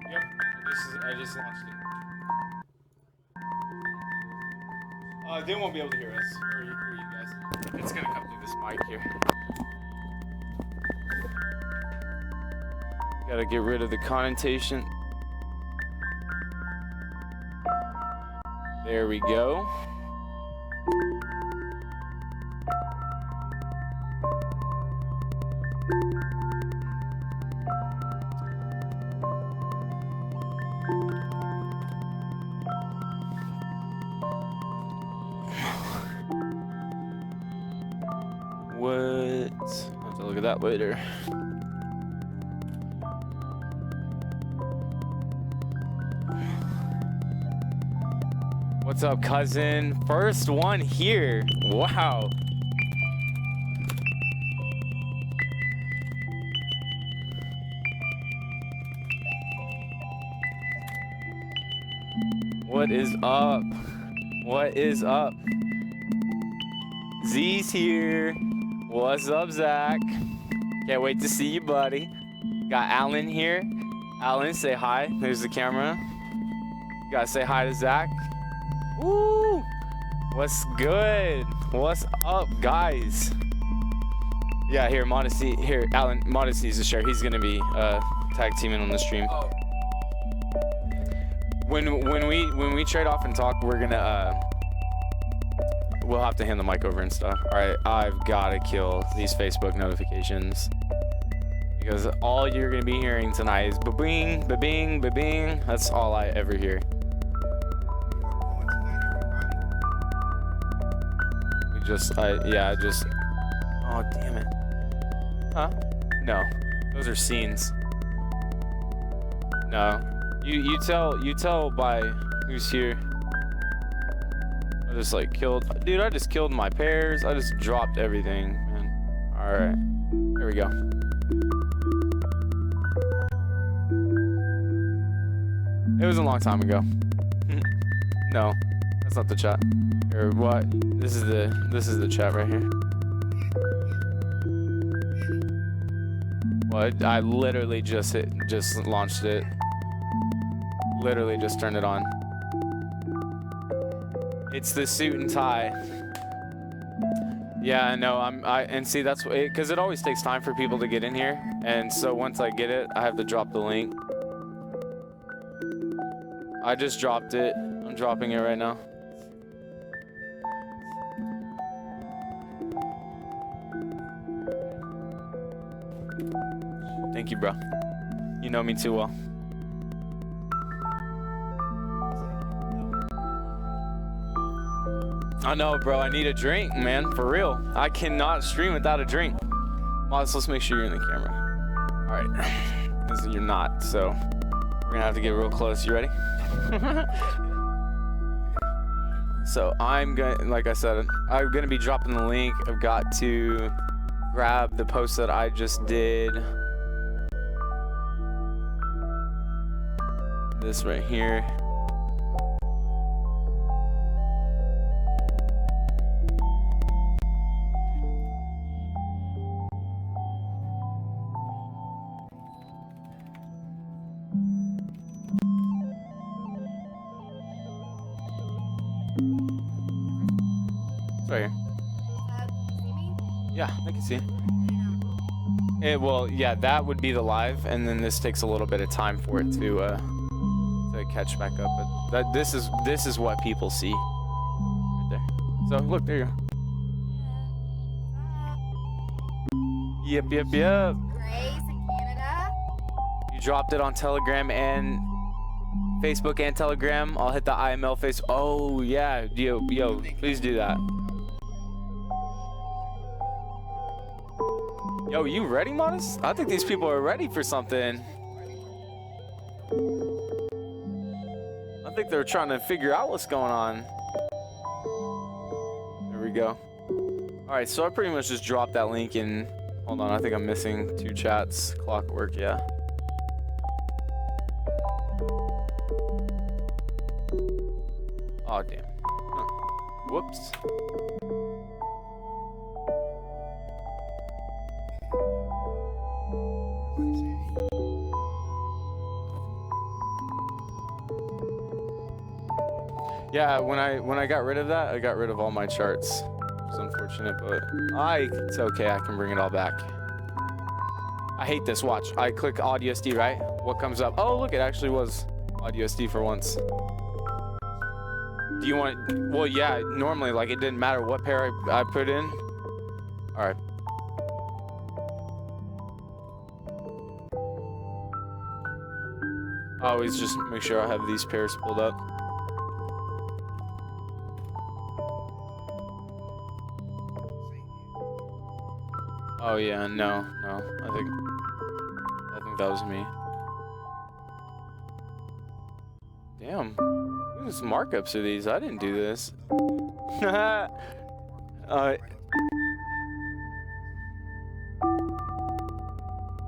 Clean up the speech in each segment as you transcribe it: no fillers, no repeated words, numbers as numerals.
Yep, I just launched it. They won't be able to hear us or hear you guys. It's gonna come through this mic here. Gotta get rid of the connotation. There we go. What? I'll have to look at that later. What's up, cousin? First one here. Wow. What is up? What is up? Z's here. What's up, Zach? Can't wait to see you, buddy. Got Alan here. Alan, say hi. There's the camera. You gotta say hi to Zach. Woo! What's good? What's up, guys? Yeah, here, Modesty. Here, Alan. Modesty needs to share. He's gonna be tag teaming on the stream. Oh. When we trade off and talk, we're gonna we'll have to hand the mic over and stuff. All right, I've gotta kill these Facebook notifications because all you're gonna be hearing tonight is ba-bing, ba-bing, ba-bing. That's all I ever hear. Oh, damn it. Huh? No. Those are scenes. No. You tell by who's here. I just like killed. Dude, I just killed my pears. I just dropped everything, man. Alright. Here we go. It was a long time ago. No. That's not the chat. Or what? This is the chat right here. What? I literally just launched it. Literally just turned it on. It's the suit and tie. Yeah, I know. And see that's because it always takes time for people to get in here, and so once I get it, I have to drop the link. I just dropped it. I'm dropping it right now. Thank you, bro. You know me too well. I know, bro. I need a drink, man. For real. I cannot stream without a drink. Mods, let's make sure you're in the camera. All right. Because you're not, so we're going to have to get real close. You ready? So I'm going to, like I said, I'm going to be dropping the link. I've got to grab the post that I just did. This right here. It's right here. See me? Yeah, I can see. Well, yeah, that would be the live, and then this takes a little bit of time for it to catch back up. But this is what people see right there. So look, there you go. Yep. Grace in Canada. You dropped it on Telegram and Facebook and Telegram. I'll hit the IML face. Oh yeah, yo, please do that. Yo, you ready, Modest? I think these people are ready for something. I think they're trying to figure out what's going on. There we go. All right, so I pretty much just dropped that link in. Hold on, I think I'm missing 2 chats. Clockwork, yeah. Oh, damn. Huh. Whoops. Yeah, when I got rid of that, I got rid of all my charts. It's unfortunate, but it's okay. I can bring it all back. I hate this. Watch. I click audio SD, right? What comes up? Oh, look, it actually was audio SD for once. Do you want? Well, yeah. Normally, like, it didn't matter what pair I put in. All right. I always just make sure I have these pairs pulled up. Oh yeah, no. I think that was me. Damn. Whose markups are these? I didn't do this.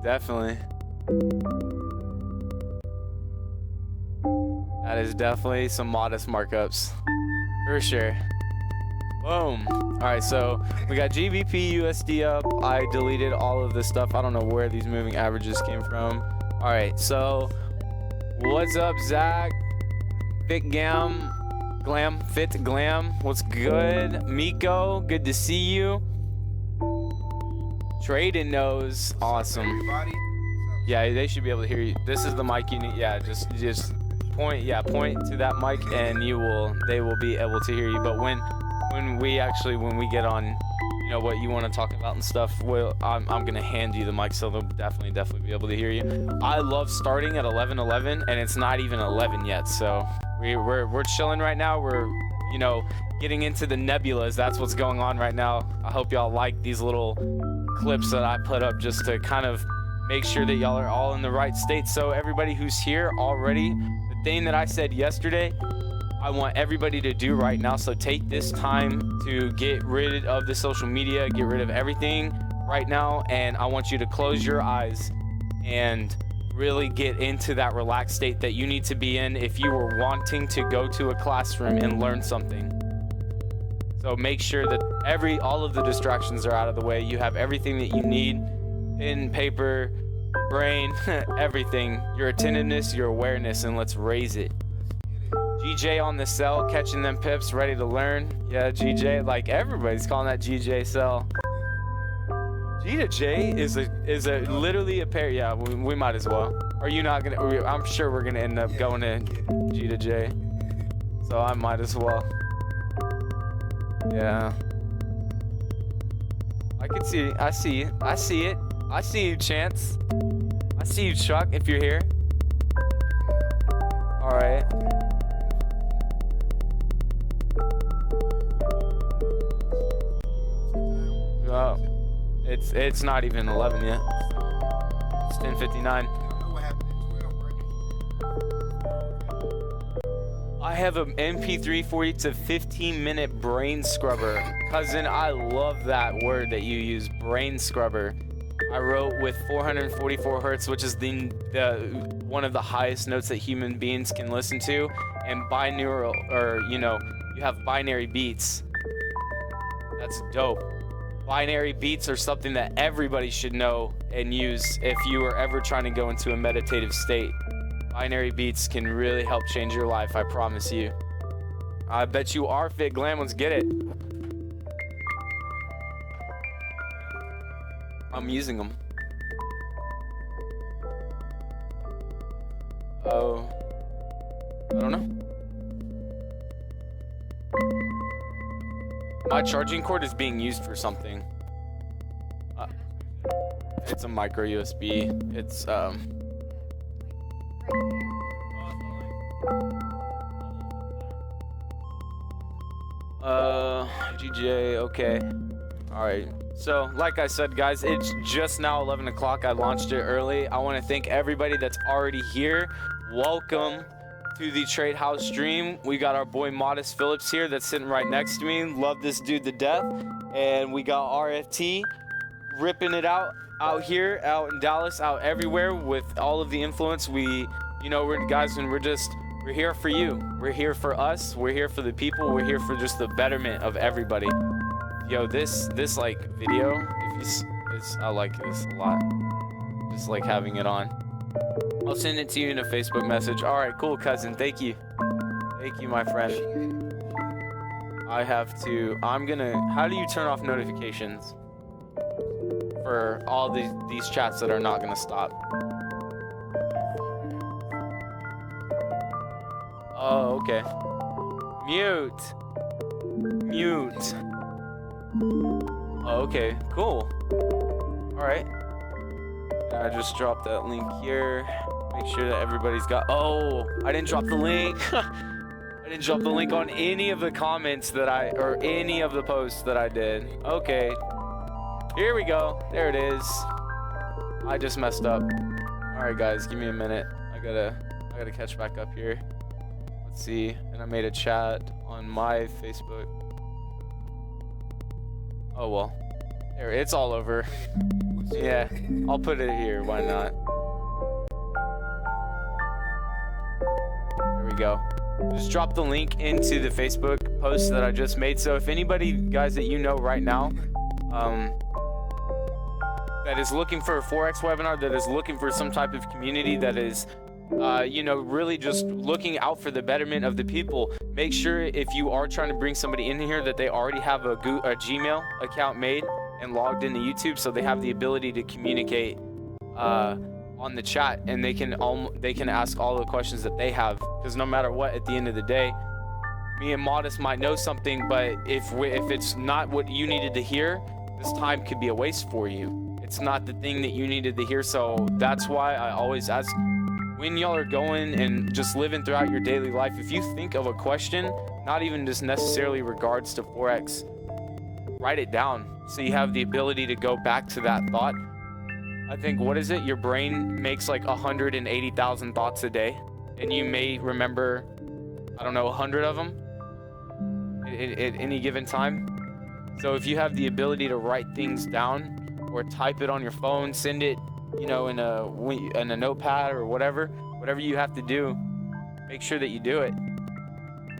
Definitely. That is definitely some modest markups. For sure. Boom. Alright, so we got GBP USD up. I deleted all of this stuff. I don't know where these moving averages came from. Alright, so what's up, Zach? Fit Glam. What's good? Miko, good to see you. Traden knows. Awesome. Yeah, they should be able to hear you. This is the mic you need. Yeah, just point to that mic and they will be able to hear you. But when we get on, you know, what you want to talk about and stuff, I'm gonna hand you the mic, so they'll definitely be able to hear you. I love starting at 11:11 and it's not even 11 yet, so we're chilling right now. We're, you know, getting into the nebulas. That's what's going on right now. I hope y'all like these little clips that I put up just to kind of make sure that y'all are all in the right state. So everybody who's here already, the thing that I said yesterday, I want everybody to do right now. So take this time to get rid of the social media, get rid of everything right now, and I want you to close your eyes and really get into that relaxed state that you need to be in if you were wanting to go to a classroom and learn something. So make sure that all of the distractions are out of the way. You have everything that you need: pen, paper, brain, everything, your attentiveness, your awareness, and let's raise it. GJ on the cell, catching them pips, ready to learn. Yeah, GJ, like everybody's calling that GJ cell. G to J is literally a pair. Yeah, we might as well. Are you not gonna? I'm sure we're gonna end up going to G to J, so I might as well. Yeah. I can see. I see it. I see it. I see you, Chance. I see you, Chuck. If you're here. All right. Well, it's not even 11 yet. It's 10:59. I have an MP3 for you. It's a 15-minute brain scrubber. Cousin, I love that word that you use, brain scrubber. I wrote with 444 hertz, which is the one of the highest notes that human beings can listen to, and binaural, or you know, you have binary beats. That's dope. Binary beats are something that everybody should know and use if you are ever trying to go into a meditative state. Binary beats can really help change your life, I promise you. I bet you are fit, Glam. Let's get it. I'm using them. Oh, I don't know. My charging cord is being used for something. It's a micro USB. It's GJ, okay. Alright. So, like I said, guys, it's just now 11 o'clock. I launched it early. I want to thank everybody that's already here. Welcome to the Trade House stream. We got our boy Modest Phillips here that's sitting right next to me. Love this dude to death. And we got RFT ripping it out here, out in Dallas, out everywhere with all of the influence. We're guys, and we're here for you. We're here for us. We're here for the people. We're here for just the betterment of everybody. Yo, this like video, I like this a lot. Just like having it on. I'll send it to you in a Facebook message. All right, cool, cousin. Thank you. Thank you, my friend. How do you turn off notifications for all these chats that are not gonna stop? Oh, okay. Mute. Oh, okay, cool. All right. I just dropped that link here. Make sure that everybody's got. Oh, I didn't drop the link. I didn't drop the link on any of the comments or any of the posts that I did. Okay. Here we go. There it is. I just messed up. All right, guys, give me a minute. I gotta catch back up here. Let's see. And I made a chat on my Facebook. Oh well. There, it's all over. Yeah, I'll put it here. Why not? There we go. Just drop the link into the Facebook post that I just made. So if anybody, guys, that you know right now, that is looking for a Forex webinar, that is looking for some type of community, that is, really just looking out for the betterment of the people, make sure if you are trying to bring somebody in here that they already have a Gmail account made and logged into YouTube, so they have the ability to communicate on the chat, and they can ask all the questions that they have, because no matter what, at the end of the day, me and Modest might know something, but if it's not what you needed to hear, this time could be a waste for you. It's not the thing that you needed to hear. So that's why I always ask, when y'all are going and just living throughout your daily life, if you think of a question, not even just necessarily regards to Forex, write it down so you have the ability to go back to that thought. I think, what is it? Your brain makes like 180,000 thoughts a day, and you may remember, I don't know, 100 of them at any given time. So if you have the ability to write things down or type it on your phone, send it, in a notepad or whatever you have to do, make sure that you do it.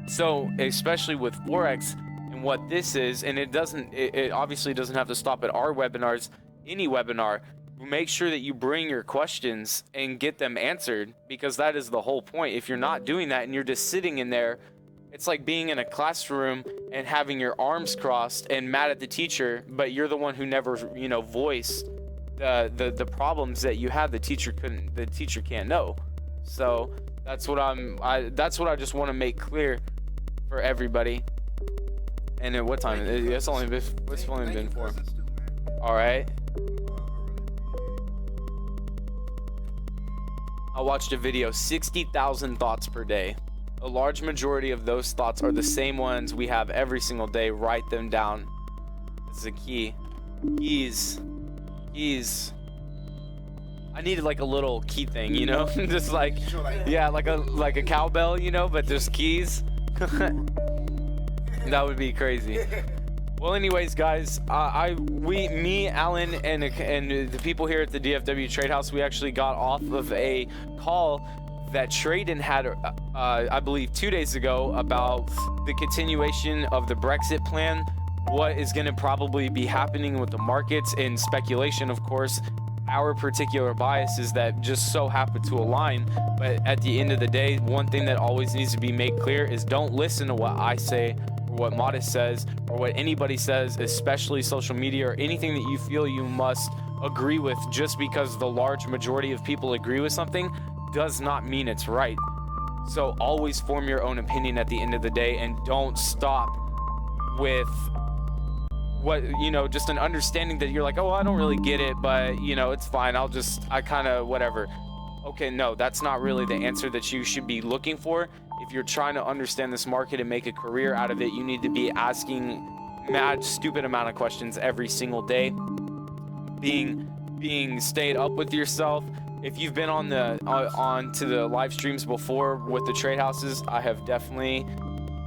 So especially with Forex and what this is, and it obviously doesn't have to stop at our webinars, any webinar, make sure that you bring your questions and get them answered, because that is the whole point. If you're not doing that and you're just sitting in there, it's like being in a classroom and having your arms crossed and mad at the teacher, but you're the one who never, voiced the problems that you have. The teacher can't know. So that's what I just want to make clear for everybody. And at what time? It's only been 4. All right. I watched a video, 60,000 thoughts per day. A large majority of those thoughts are the same ones we have every single day. Write them down. This is a key. Keys. I needed like a little key thing, just like, yeah, like a cowbell, but there's keys. That would be crazy. Well, anyways, guys, me, Alan, and the people here at the DFW Trade House, we actually got off of a call that Traden had, I believe 2 days ago, about the continuation of the Brexit plan, what is going to probably be happening with the markets, and speculation, of course. Our particular biases that just so happen to align, but at the end of the day, one thing that always needs to be made clear is don't listen to what I say or what Modest says or what anybody says, especially social media or anything that you feel you must agree with. Just because the large majority of people agree with something does not mean it's right. So always form your own opinion at the end of the day, and don't stop with what, just an understanding that you're like, oh, I don't really get it, but it's fine. I kind of whatever. Okay, no, that's not really the answer that you should be looking for. If you're trying to understand this market and make a career out of it, you need to be asking mad stupid amount of questions every single day, being stayed up with yourself. If you've been on to the live streams before with the trade houses, I have definitely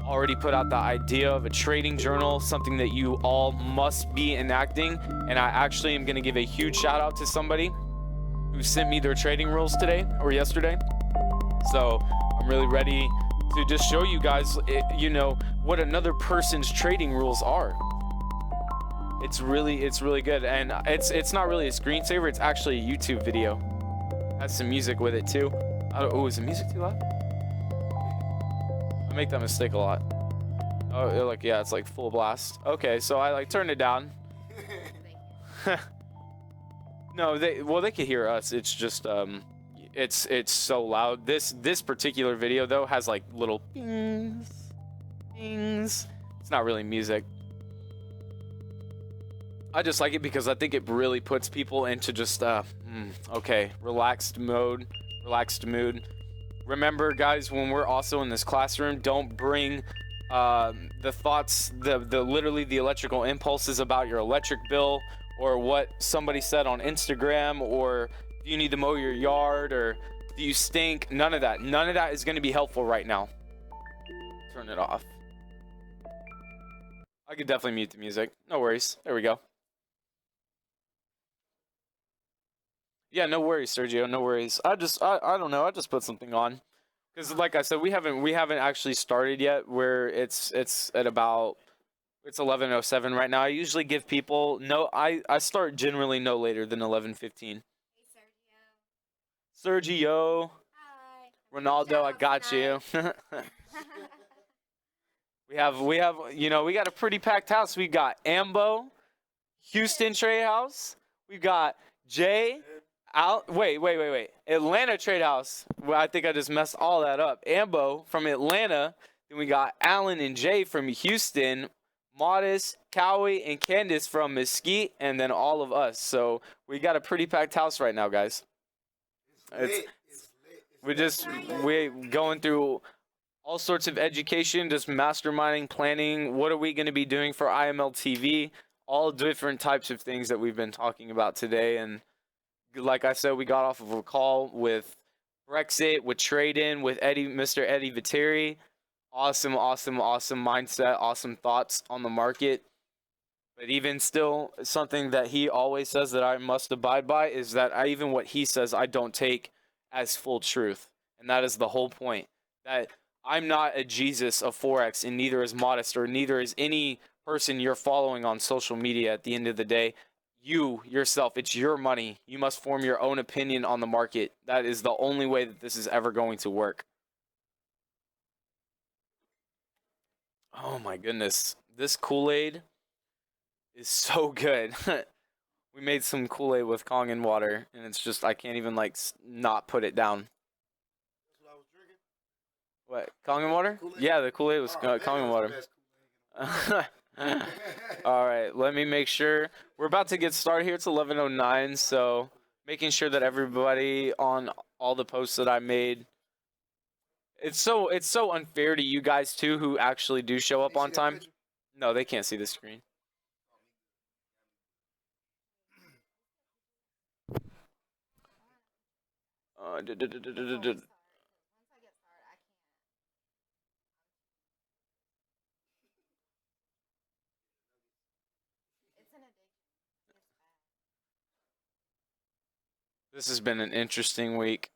already put out the idea of a trading journal, something that you all must be enacting. And I actually am going to give a huge shout out to somebody who sent me their trading rules today or yesterday. So I'm really ready to just show you guys, what another person's trading rules are. It's really good. And it's not really a screensaver. It's actually a YouTube video. Has some music with it too. Oh, is the music too loud? make that mistake a lot. Oh, like, yeah, it's like full blast. Okay, so I like turned it down. No, they can hear us. It's just it's so loud. This particular video though has like little pings, pings. It's not really music. I just like it because I think it really puts people into just okay, relaxed mode, relaxed mood. Remember, guys, when we're also in this classroom, don't bring the thoughts, the literally the electrical impulses about your electric bill, or what somebody said on Instagram, or do you need to mow your yard, or do you stink? None of that. None of that is going to be helpful right now. Turn it off. I could definitely mute the music. No worries. There we go. Yeah, no worries, Sergio. No worries. I don't know. I just put something on, because like I said, we haven't actually started yet. Where it's at about, it's 11:07 right now. I usually give people I start generally no later than 11:15. Hey, Sergio. Sergio, Hi. Ronaldo, I got you. we have we got a pretty packed house. We got Ambo, Houston Trade House. We got Jay. Wait. Atlanta Trade House. Well, I think I just messed all that up. Ambo from Atlanta. Then we got Alan and Jay from Houston. Modest, Cowie, and Candace from Mesquite, and then all of us. So we got a pretty packed house right now, guys. We're going through all sorts of education, just masterminding, planning. What are we going to be doing for IML TV? All different types of things that we've been talking about today. And like I said, we got off of a call with Brexit, with trade-in, with Mr. Eddie Viteri. Awesome mindset, awesome thoughts on the market. But even still, something that he always says that I must abide by is that even what he says, I don't take as full truth. And that is the whole point. That I'm not a Jesus of Forex, and neither is Modest, or neither is any person you're following on social media. At the end of the day, you yourself, it's your money. You must form your own opinion on the market. That is the only way that this is ever going to work. Oh my goodness, this Kool-Aid is so good. We made some Kool-Aid with Kangen water, and it's just, I can't even like not put it down. That's what I was drinking. What, Kangen water? Kool-Aid? Yeah, the Kool-Aid was Kangen water. All right, let me make sure. We're about to get started here. It's 11:09, so making sure that everybody on all the posts that I made. It's so unfair to you guys too, who actually do show up on time. No, they can't see the screen. This has been an interesting week.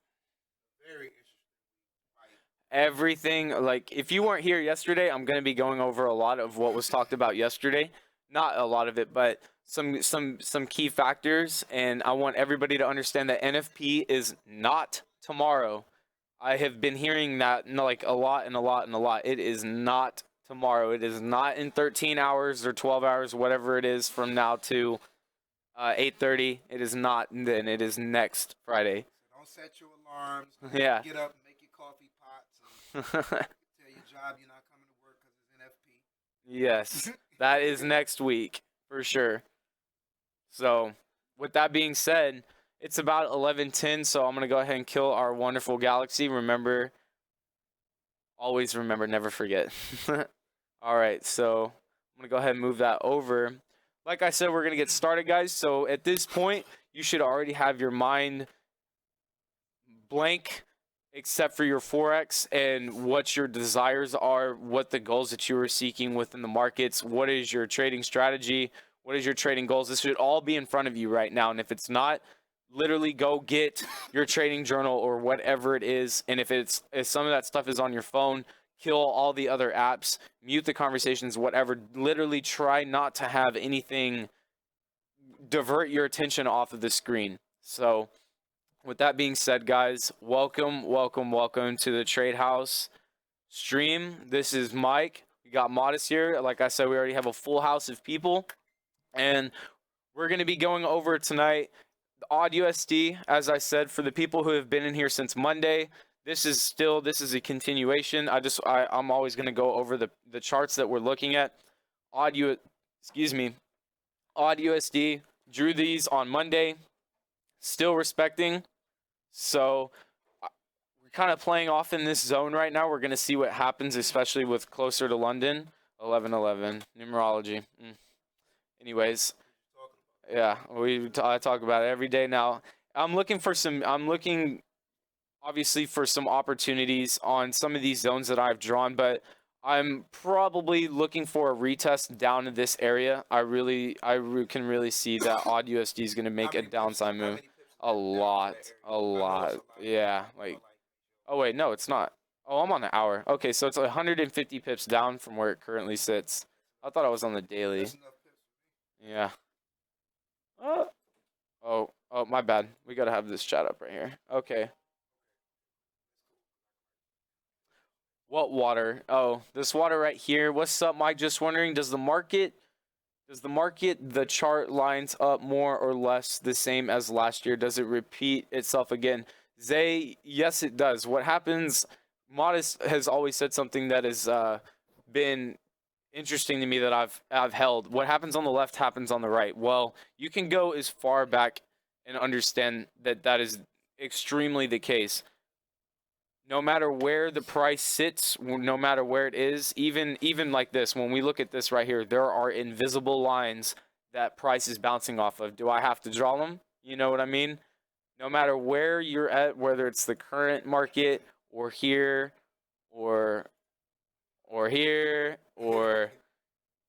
Very interesting. Everything, like, if you weren't here yesterday, I'm going to be going over a lot of what was talked about yesterday. Not a lot of it, but some key factors, and I want everybody to understand that NFP is not tomorrow. I have been hearing that like a lot. It is not tomorrow. It is not in 13 hours or 12 hours, whatever it is, from now to 8:30. It is not then. It is next Friday. So don't set your alarms. Yeah. Get up and make your coffee pots. And tell your job you're not coming to work because it's NFP. Yes, that is next week for sure. So, with that being said, it's about 11:10, so I'm going to go ahead and kill our wonderful galaxy. Remember, always remember, never forget. All right, so I'm going to go ahead and move that over. Like I said, we're going to get started, guys. So, at this point, you should already have your mind blank, except for your Forex and what your desires are, what the goals that you are seeking within the markets, what is your trading strategy, what is your trading goals. This should all be in front of you right now. And if it's not, literally go get your trading journal or whatever it is. And if some of that stuff is on your phone, kill all the other apps, mute the conversations, whatever. Literally try not to have anything divert your attention off of the screen. So with that being said, guys, welcome to the Trade House. stream. This is Mike. We got Modest here. Like I said, we already have a full house of people. And we're going to be going over tonight odd USD, as I said, for the people who have been in here since Monday. This is a continuation. I'm always going to go over the charts that we're looking at. Odd USD, drew these on Monday, still respecting. So we're kind of playing off in this zone right now. We're going to see what happens, especially with closer to London. 11-11, numerology. Anyways, yeah, I talk about it every day now. I'm looking obviously for some opportunities on some of these zones that I've drawn, but I'm probably looking for a retest down in this area. I can really see that odd USD is going to make a downside move. A lot. Yeah, like, oh wait, no, it's not. Oh, I'm on the hour. Okay, so it's 150 pips down from where it currently sits. I thought I was on the daily. Yeah. Oh, my bad. We gotta have this chat up right here. Okay. What water? Oh, this water right here. What's up, Mike? Just wondering, does the market, the chart lines up more or less the same as last year? Does it repeat itself again? Zay, yes, it does. What happens, Modest has always said something that has been interesting to me that I've held. What happens on the left happens on the right. Well, you can go as far back and understand that is extremely the case. No matter where the price sits, no matter where it is, even like this, when we look at this right here, there are invisible lines that price is bouncing off of. Do I have to draw them? You know what I mean? No matter where you're at, whether it's the current market or here or here, or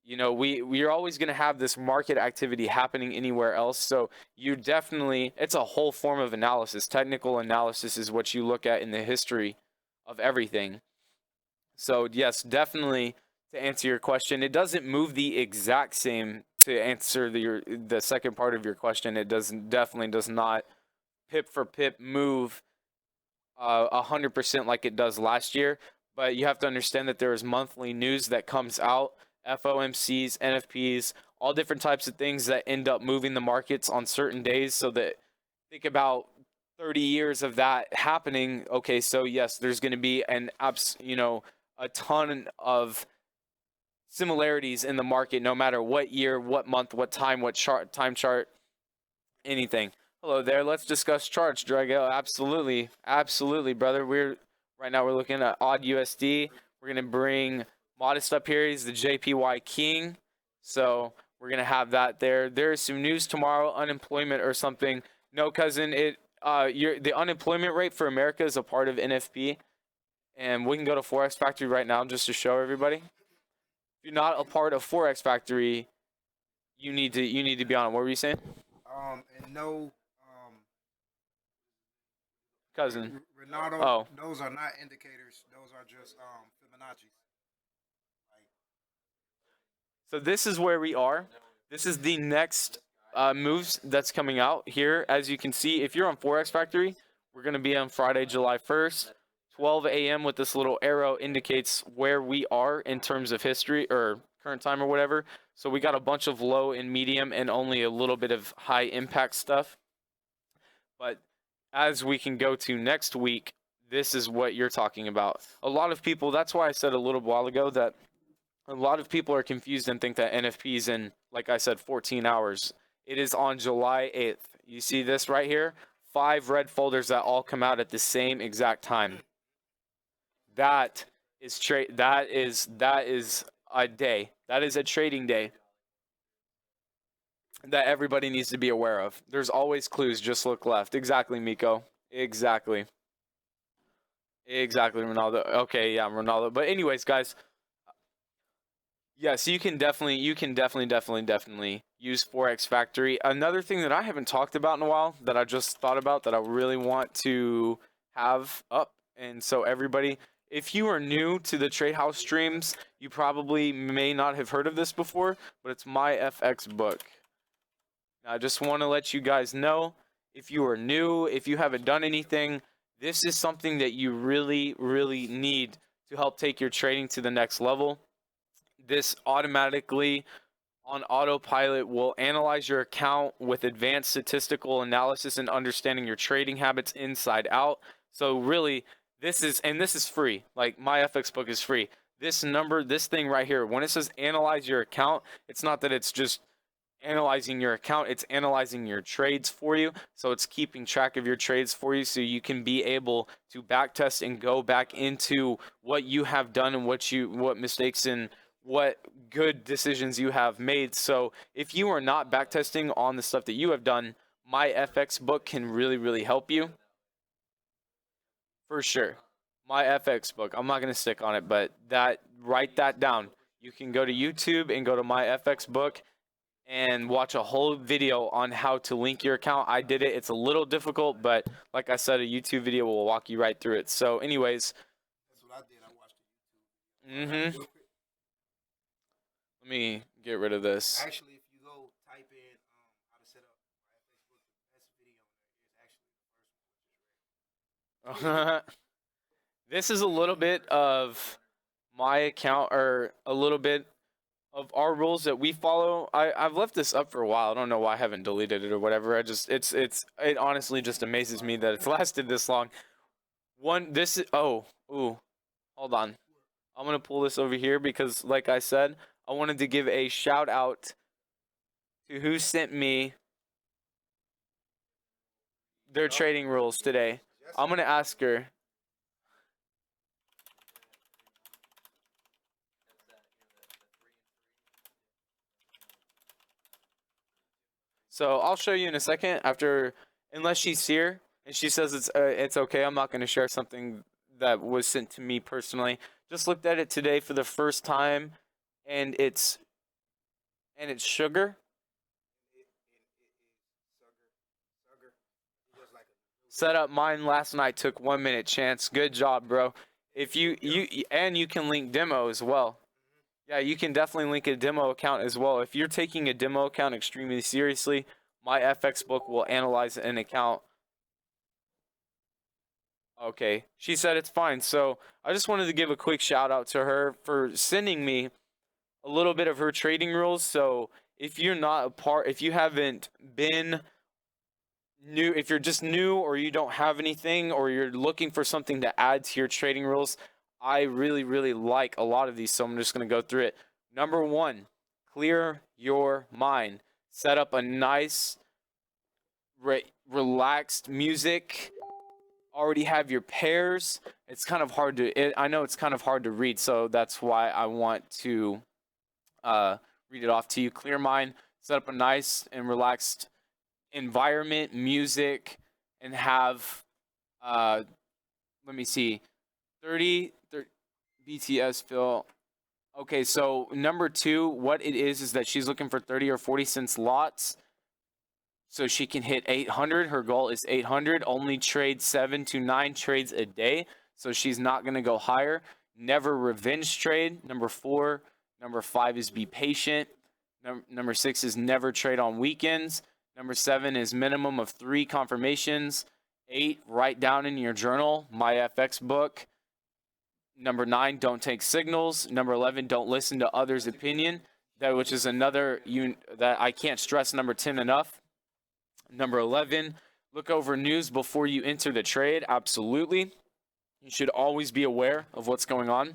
we're always going to have this market activity happening anywhere else. So it's a whole form of analysis. Technical analysis is what you look at in the history of everything. So yes, definitely, to answer your question, it doesn't move the exact same. To answer the second part of your question, it definitely does not pip for pip move 100% like it does last year. But you have to understand that there is monthly news that comes out, FOMCs, NFPs, all different types of things that end up moving the markets on certain days. So that, think about 30 years of that happening. Okay, so yes, there's going to be a ton of similarities in the market, no matter what year, what month, what time, what time chart, anything. Hello there. Let's discuss charts, Drago. Absolutely, brother. Right now we're looking at odd USD. We're gonna bring Modest up here. He's the JPY king, so we're gonna have that there. There is some news tomorrow, unemployment or something. No, cousin. The unemployment rate for America is a part of NFP, and we can go to Forex Factory right now just to show everybody. If you're not a part of Forex Factory, you need to be on it. What were you saying? And no. Cousin. Renato, oh. Those are not indicators. Those are just Fibonacci's. So this is where we are. This is the next moves that's coming out here. As you can see, if you're on Forex Factory, we're going to be on Friday, July 1st. 12 a.m. with this little arrow indicates where we are in terms of history or current time or whatever. So we got a bunch of low and medium and only a little bit of high impact stuff. But as we can go to next week, this is what you're talking about. A lot of people, that's why I said a little while ago that a lot of people are confused and think that NFP is in, like I said, 14 hours. It is on July 8th. You see this right here? 5 red folders that all come out at the same exact time. That is a day. That is a trading day that everybody needs to be aware of. There's always clues. Just look left. Exactly, Miko. Exactly, Ronaldo. Okay, yeah, Ronaldo. But anyways, guys, yes, you can definitely use Forex Factory. Another thing that I haven't talked about in a while that I just thought about that I really want to have up, and so everybody, if you are new to the Trade House streams, you probably may not have heard of this before, but it's my FX book. I just want to let you guys know, if you are new, if you haven't done anything, this is something that you really, really need to help take your trading to the next level. This automatically on autopilot will analyze your account with advanced statistical analysis and understanding your trading habits inside out. So really, this is free. Like, my FX book is free. This thing right here, when it says analyze your account, it's not that it's just analyzing your account, it's analyzing your trades for you. So it's keeping track of your trades for you, so you can be able to backtest and go back into what you have done and what mistakes and what good decisions you have made. So if you are not backtesting on the stuff that you have done, my FX book can really help you. For sure. My FX book. I'm not going to stick on it, but write that down. You can go to YouTube and go to my FX book and watch a whole video on how to link your account. I did it. It's a little difficult, but like I said, a YouTube video will walk you right through it. So anyways, That's what I did. I watched the YouTube. Let me get rid of this. Actually, if you go type in how to set up my Facebook, the best video on there is actually the first one. This is a little bit of my account, or a little bit of our rules that we follow. I've left this up for a while. I don't know why I haven't deleted it or whatever. It honestly just amazes me that it's lasted this long. Hold on. I'm gonna pull this over here because, like I said, I wanted to give a shout out to who sent me their trading rules today. I'm gonna ask her. So I'll show you in a second unless she's here and she says it's okay. I'm not going to share something that was sent to me personally. Just looked at it today for the first time, and it's sugar. Set up mine last night, took 1 minute chance. Good job, bro. If you can link demo as well. Yeah, you can definitely link a demo account as well. If you're taking a demo account extremely seriously, my FX book will analyze an account. Okay, she said it's fine. So I just wanted to give a quick shout out to her for sending me a little bit of her trading rules. So if you're not if you haven't been new, if you're just new or you don't have anything, or you're looking for something to add to your trading rules, I really like a lot of these, so I'm just going to go through it. Number 1, clear your mind. Set up a nice, relaxed music. Already have your pairs. It's kind of hard to, I know it's kind of hard to read, so that's why I want to read it off to you. Clear mind. Set up a nice and relaxed environment, music, and have, let me see, 30 BTS fill. Okay, so number 2, what it is that she's looking for 30 or 40 cents lots so she can hit 800. Her goal is 800. Only trade 7 to 9 trades a day, so she's not going to go higher. Never revenge trade. Number 4. Number 5 is be patient. Number 6 is never trade on weekends. Number 7 is minimum of 3 confirmations. 8, write down in your journal, my FX book. Number 9, don't take signals. Number 11, don't listen to others' opinion. Which is another that I can't stress. Number 10 enough. Number 11, look over news before you enter the trade. Absolutely. You should always be aware of what's going on.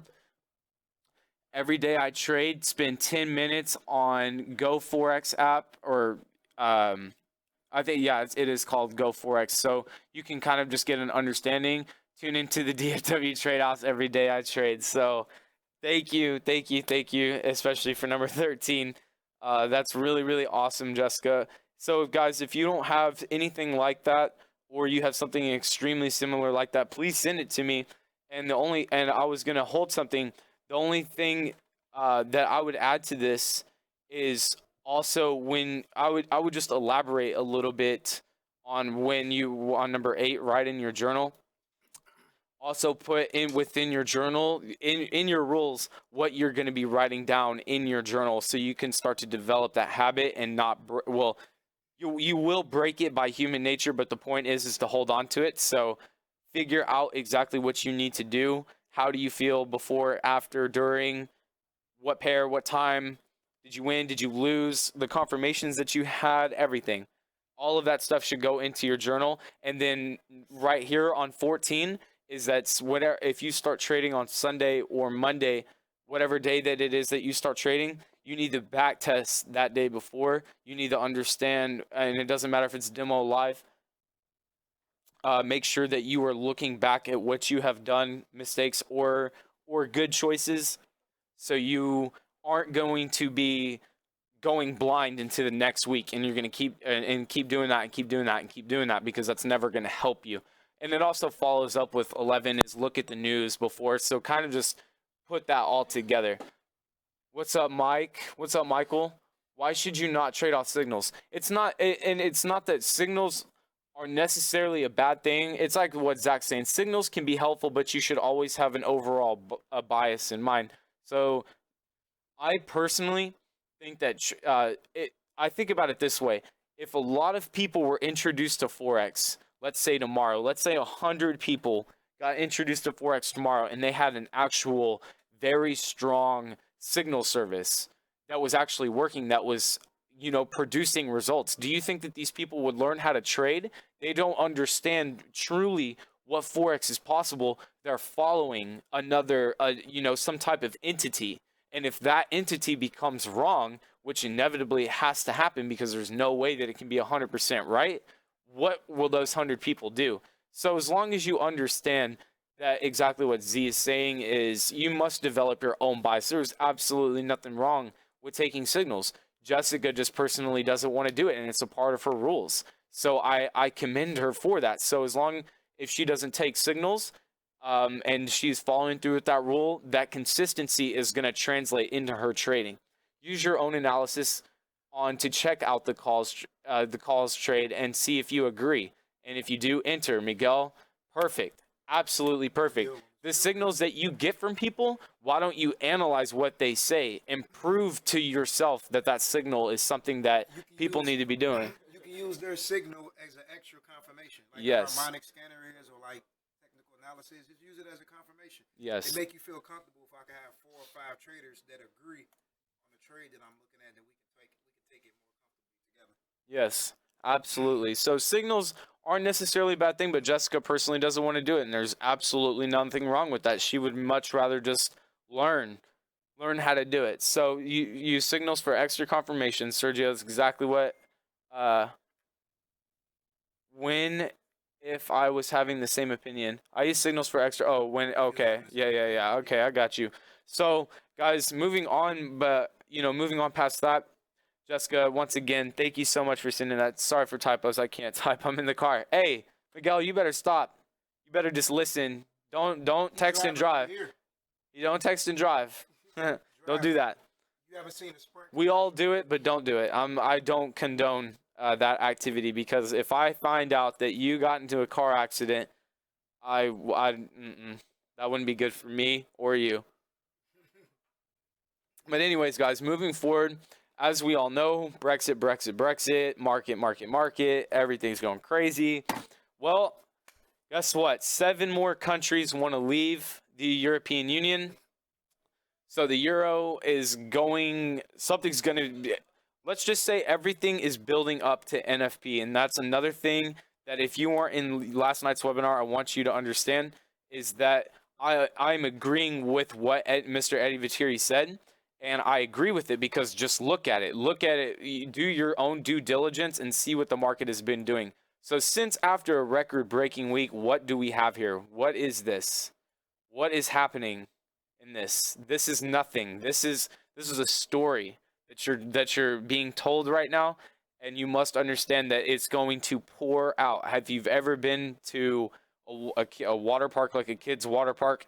Every day I trade, spend 10 minutes on Go Forex app, or I think, yeah, it is called Go Forex. So you can kind of just get an understanding. Tune into the DFW Trade House every day I trade. So thank you, especially for number 13. That's really awesome, Jessica. So guys, if you don't have anything like that, or you have something extremely similar like that, please send it to me. And I was gonna hold something. The only thing that I would add to this is also when I would just elaborate a little bit on on number 8, write in your journal. Also put in within your journal, in your rules, what you're going to be writing down in your journal, so you can start to develop that habit and not, you will break it by human nature, but the point is to hold on to it. So figure out exactly what you need to do, How do you feel before, after, during? What pair, what time? Did you win? Did you lose? The confirmations that you had, everything. All of that stuff should go into your journal. And then right here on 14 is that's whatever, if you start trading on Sunday or Monday, whatever day that it is that you start trading, you need to back test that day before. You need to understand, and it doesn't matter if it's demo live. Make sure that you are looking back at what you have done, mistakes or good choices, so you aren't going to be going blind into the next week, and you're going to keep doing that and keep doing that and keep doing that, because that's never going to help you. And it also follows up with 11 is look at the news before. So kind of just put that all together. What's up, Mike? What's up, Michael? Why should you not trade off signals? It's not that signals are necessarily a bad thing. It's like what Zach's saying. Signals can be helpful, but you should always have an overall bias in mind. So I personally think that I think about it this way. If a lot of people were introduced to Forex, let's say tomorrow, let's say 100 people got introduced to Forex tomorrow, and they had an actual very strong signal service that was actually working, that was, producing results. Do you think that these people would learn how to trade? They don't understand truly what Forex is possible. They're following another, some type of entity. And if that entity becomes wrong, which inevitably has to happen because there's no way that it can be 100% right, what will those 100 people do? So as long as you understand that exactly what Z is saying is you must develop your own bias. There's absolutely nothing wrong with taking signals. Jessica just personally doesn't want to do it, and it's a part of her rules. So I commend her for that. So if she doesn't take signals, and she's following through with that rule, that consistency is going to translate into her trading. Use your own analysis to check out the calls trade and see if you agree. And if you do, enter Miguel. Perfect. Absolutely perfect. The signals that you get from people, why don't you analyze what they say and prove to yourself that signal is something that people need to be doing? You can use their signal as an extra confirmation. Like yes. harmonic scanner is, or like technical analysis. Just use it as a confirmation. Yes. It make you feel comfortable if I can have 4 or 5 traders that agree on the trade that I'm looking at, that we can take it more comfortably together. Yes, absolutely. So signals aren't necessarily a bad thing, but Jessica personally doesn't want to do it, and there's absolutely nothing wrong with that. She would much rather just learn how to do it. So you use signals for extra confirmation. Sergio, is exactly what if I was having the same opinion. I use signals for extra. Okay. Yeah. Okay, I got you. So guys, moving on past that, Jessica, once again, thank you so much for sending that. Sorry for typos. I can't type. I'm in the car. Hey, Miguel, you better stop. You better just listen. Don't text and drive. You don't text and drive. Don't do that. You haven't seen a sprint. We all do it, but don't do it. I don't condone that activity, because if I find out that you got into a car accident, that wouldn't be good for me or you. But anyways, guys, moving forward, as we all know, Brexit, market, everything's going crazy. Well, guess what? 7 more countries want to leave the European Union. So the euro is let's just say everything is building up to NFP. And that's another thing that if you weren't in last night's webinar, I want you to understand is that I'm agreeing with what Mr. Eddie Viteri said. And I agree with it, because just look at it. Do your own due diligence and see what the market has been doing. So since after a record-breaking week, what do we have here? What is this? What is happening in this? This is nothing. This is a story that you're being told right now, and you must understand that it's going to pour out. Have you ever been to a water park, like a kid's water park,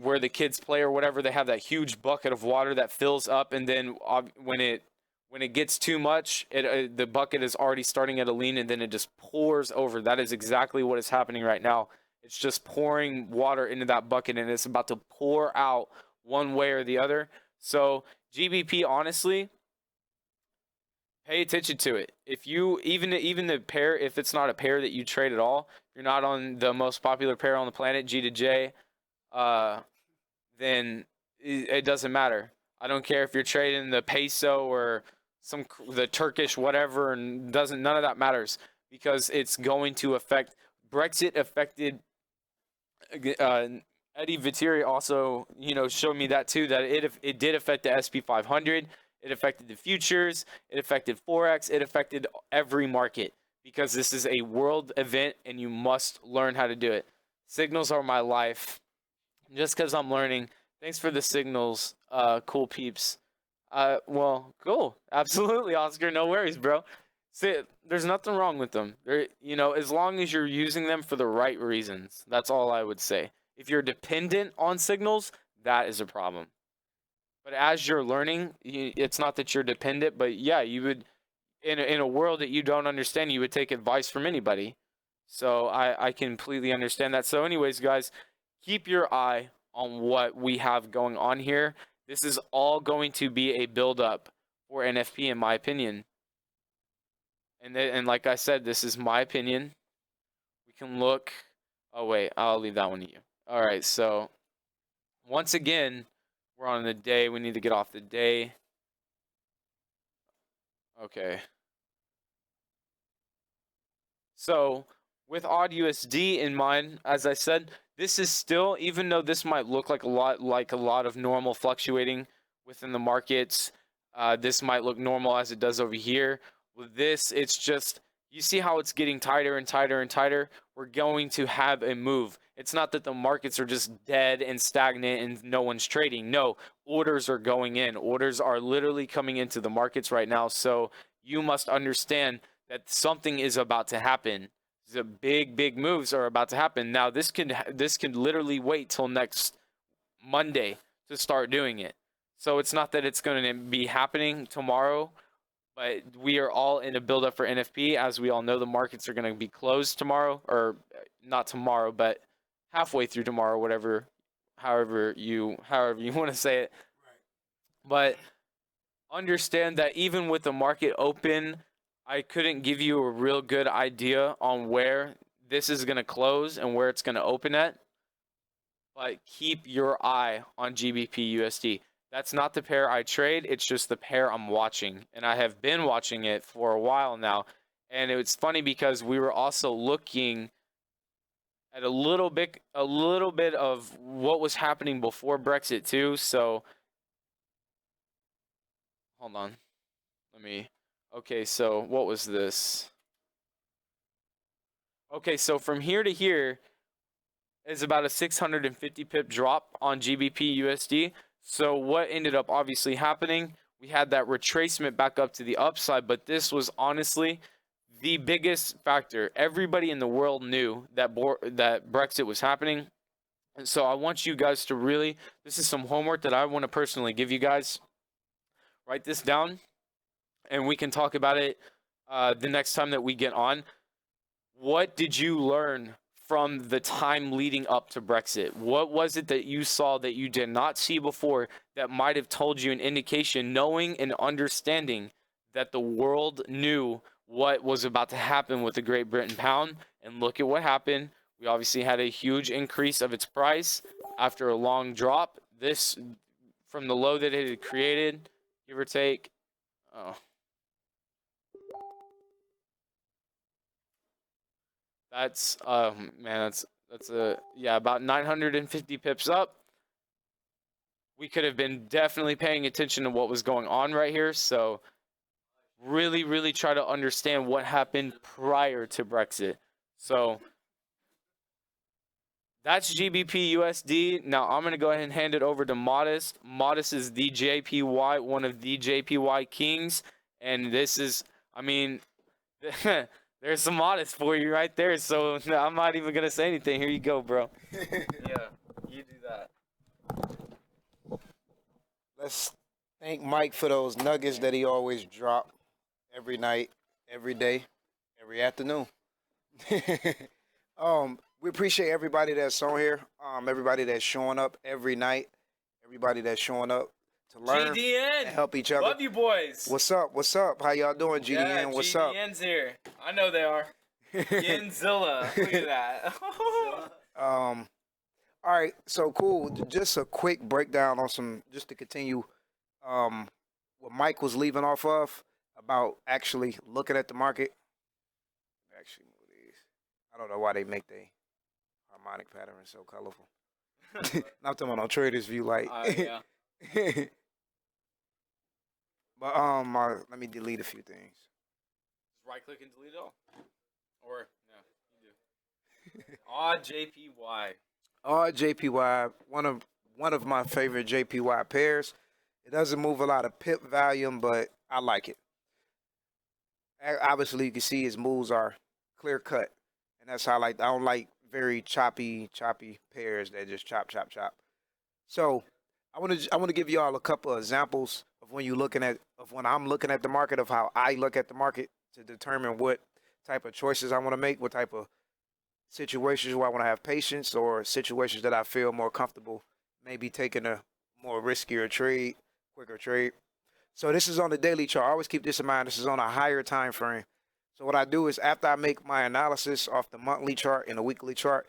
where the kids play or whatever? They have that huge bucket of water that fills up, and then when it gets too much, the bucket is already starting at a lean, and then it just pours over. That is exactly what is happening right now. It's just pouring water into that bucket, and it's about to pour out one way or the other. So GBP, honestly, pay attention to it. If you even the pair, if it's not a pair that you trade at all, you're not on the most popular pair on the planet, G to J, then it doesn't matter. I don't care if you're trading the peso or the Turkish whatever, and none of that matters, because it's going to affect. Brexit affected. Eddie Viteri also, showed me that too, that it did affect the SP 500. It affected the futures. It affected Forex. It affected every market, because this is a world event and you must learn how to do it. Signals are my life. Just because I'm learning. Thanks for the signals, cool peeps. Well, cool. Absolutely, Oscar. No worries, bro. See, there's nothing wrong with them. As long as you're using them for the right reasons. That's all I would say. If you're dependent on signals, that is a problem. But as you're learning, it's not that you're dependent, but yeah, you would, in a world that you don't understand, you would take advice from anybody. So I completely understand that. So anyways, guys, keep your eye on what we have going on here. This is all going to be a build-up for NFP, in my opinion. And like I said, this is my opinion. We can look. Oh, wait. I'll leave that one to you. All right. So once again, we're on the day. We need to get off the day. Okay. So with odd USD in mind, as I said, this is still, even though this might look like a lot of normal fluctuating within the markets, this might look normal as it does over here. With this, it's just, you see how it's getting tighter and tighter and tighter. We're going to have a move. It's not that the markets are just dead and stagnant and no one's trading. No, orders are going in. Orders are literally coming into the markets right now. So you must understand that something is about to happen. The big moves are about to happen. Now, this can literally wait till next Monday to start doing it. So it's not that it's going to be happening tomorrow, but we are all in a build-up for NFP. As we all know, the markets are going to be closed tomorrow, or not tomorrow, but halfway through tomorrow, however you want to say it. But understand that even with the market open, I couldn't give you a real good idea on where this is going to close and where it's going to open at. But keep your eye on GBP USD. That's not the pair I trade. It's just the pair I'm watching. And I have been watching it for a while now. And it's funny because we were also looking at a little bit of what was happening before Brexit too. So hold on. Okay, so what was this? Okay, so from here to here is about a 650 pip drop on GBP USD. So what ended up obviously happening, we had that retracement back up to the upside, but this was honestly the biggest factor. Everybody in the world knew that Brexit was happening. And so I want you guys to really, this is some homework that I want to personally give you guys. Write this down, and we can talk about it the next time that we get on. What did you learn from the time leading up to Brexit? What was it that you saw that you did not see before that might have told you an indication, knowing and understanding that the world knew what was about to happen with the Great Britain pound? And look at what happened. We obviously had a huge increase of its price after a long drop. This, from the low that it had created, give or take. Oh. That's man, that's about 950 pips up. We could have been definitely paying attention to what was going on right here. So really try to understand what happened prior to Brexit. So that's GBP USD. Now I'm going to go ahead and hand it over to Modest. Modest is the JPY, one of the JPY kings. And this is, I mean, there's some Modest for you right there. So I'm not even going to say anything. Here you go, bro. Yeah, you do that. Let's thank Mike for those nuggets that he always drop every night, every day, every afternoon. We appreciate everybody that's on here, everybody that's showing up every night, everybody that's showing up to learn GDN. and help each other. Love you boys. What's up? What's up? How y'all doing, GDN? Yeah, What's up? GDN's here. I know they are. Yenzilla. Look at that. All right, so cool. Just a quick breakdown on some, just to continue what Mike was leaving off of about actually looking at the market. Actually, move these. I don't know why they make the harmonic pattern so colorful. I'm talking about on Traders View, like. Yeah. But let me delete a few things. Just right click and delete it all. Or no, you do. Odd JPY. Odd JPY, one of my favorite JPY pairs. It doesn't move a lot of pip volume, but I like it. Obviously, you can see his moves are clear cut, and that's how I don't like very choppy pairs that just chop. So I want to give you all a couple of examples of when I'm looking at the market, of how I look at the market to determine what type of choices I want to make, what type of situations where I want to have patience, or situations that I feel more comfortable maybe taking a more riskier trade, quicker trade. So this is on the daily chart. I always keep this in mind. This is on a higher time frame. So what I do is, after I make my analysis off the monthly chart and the weekly chart,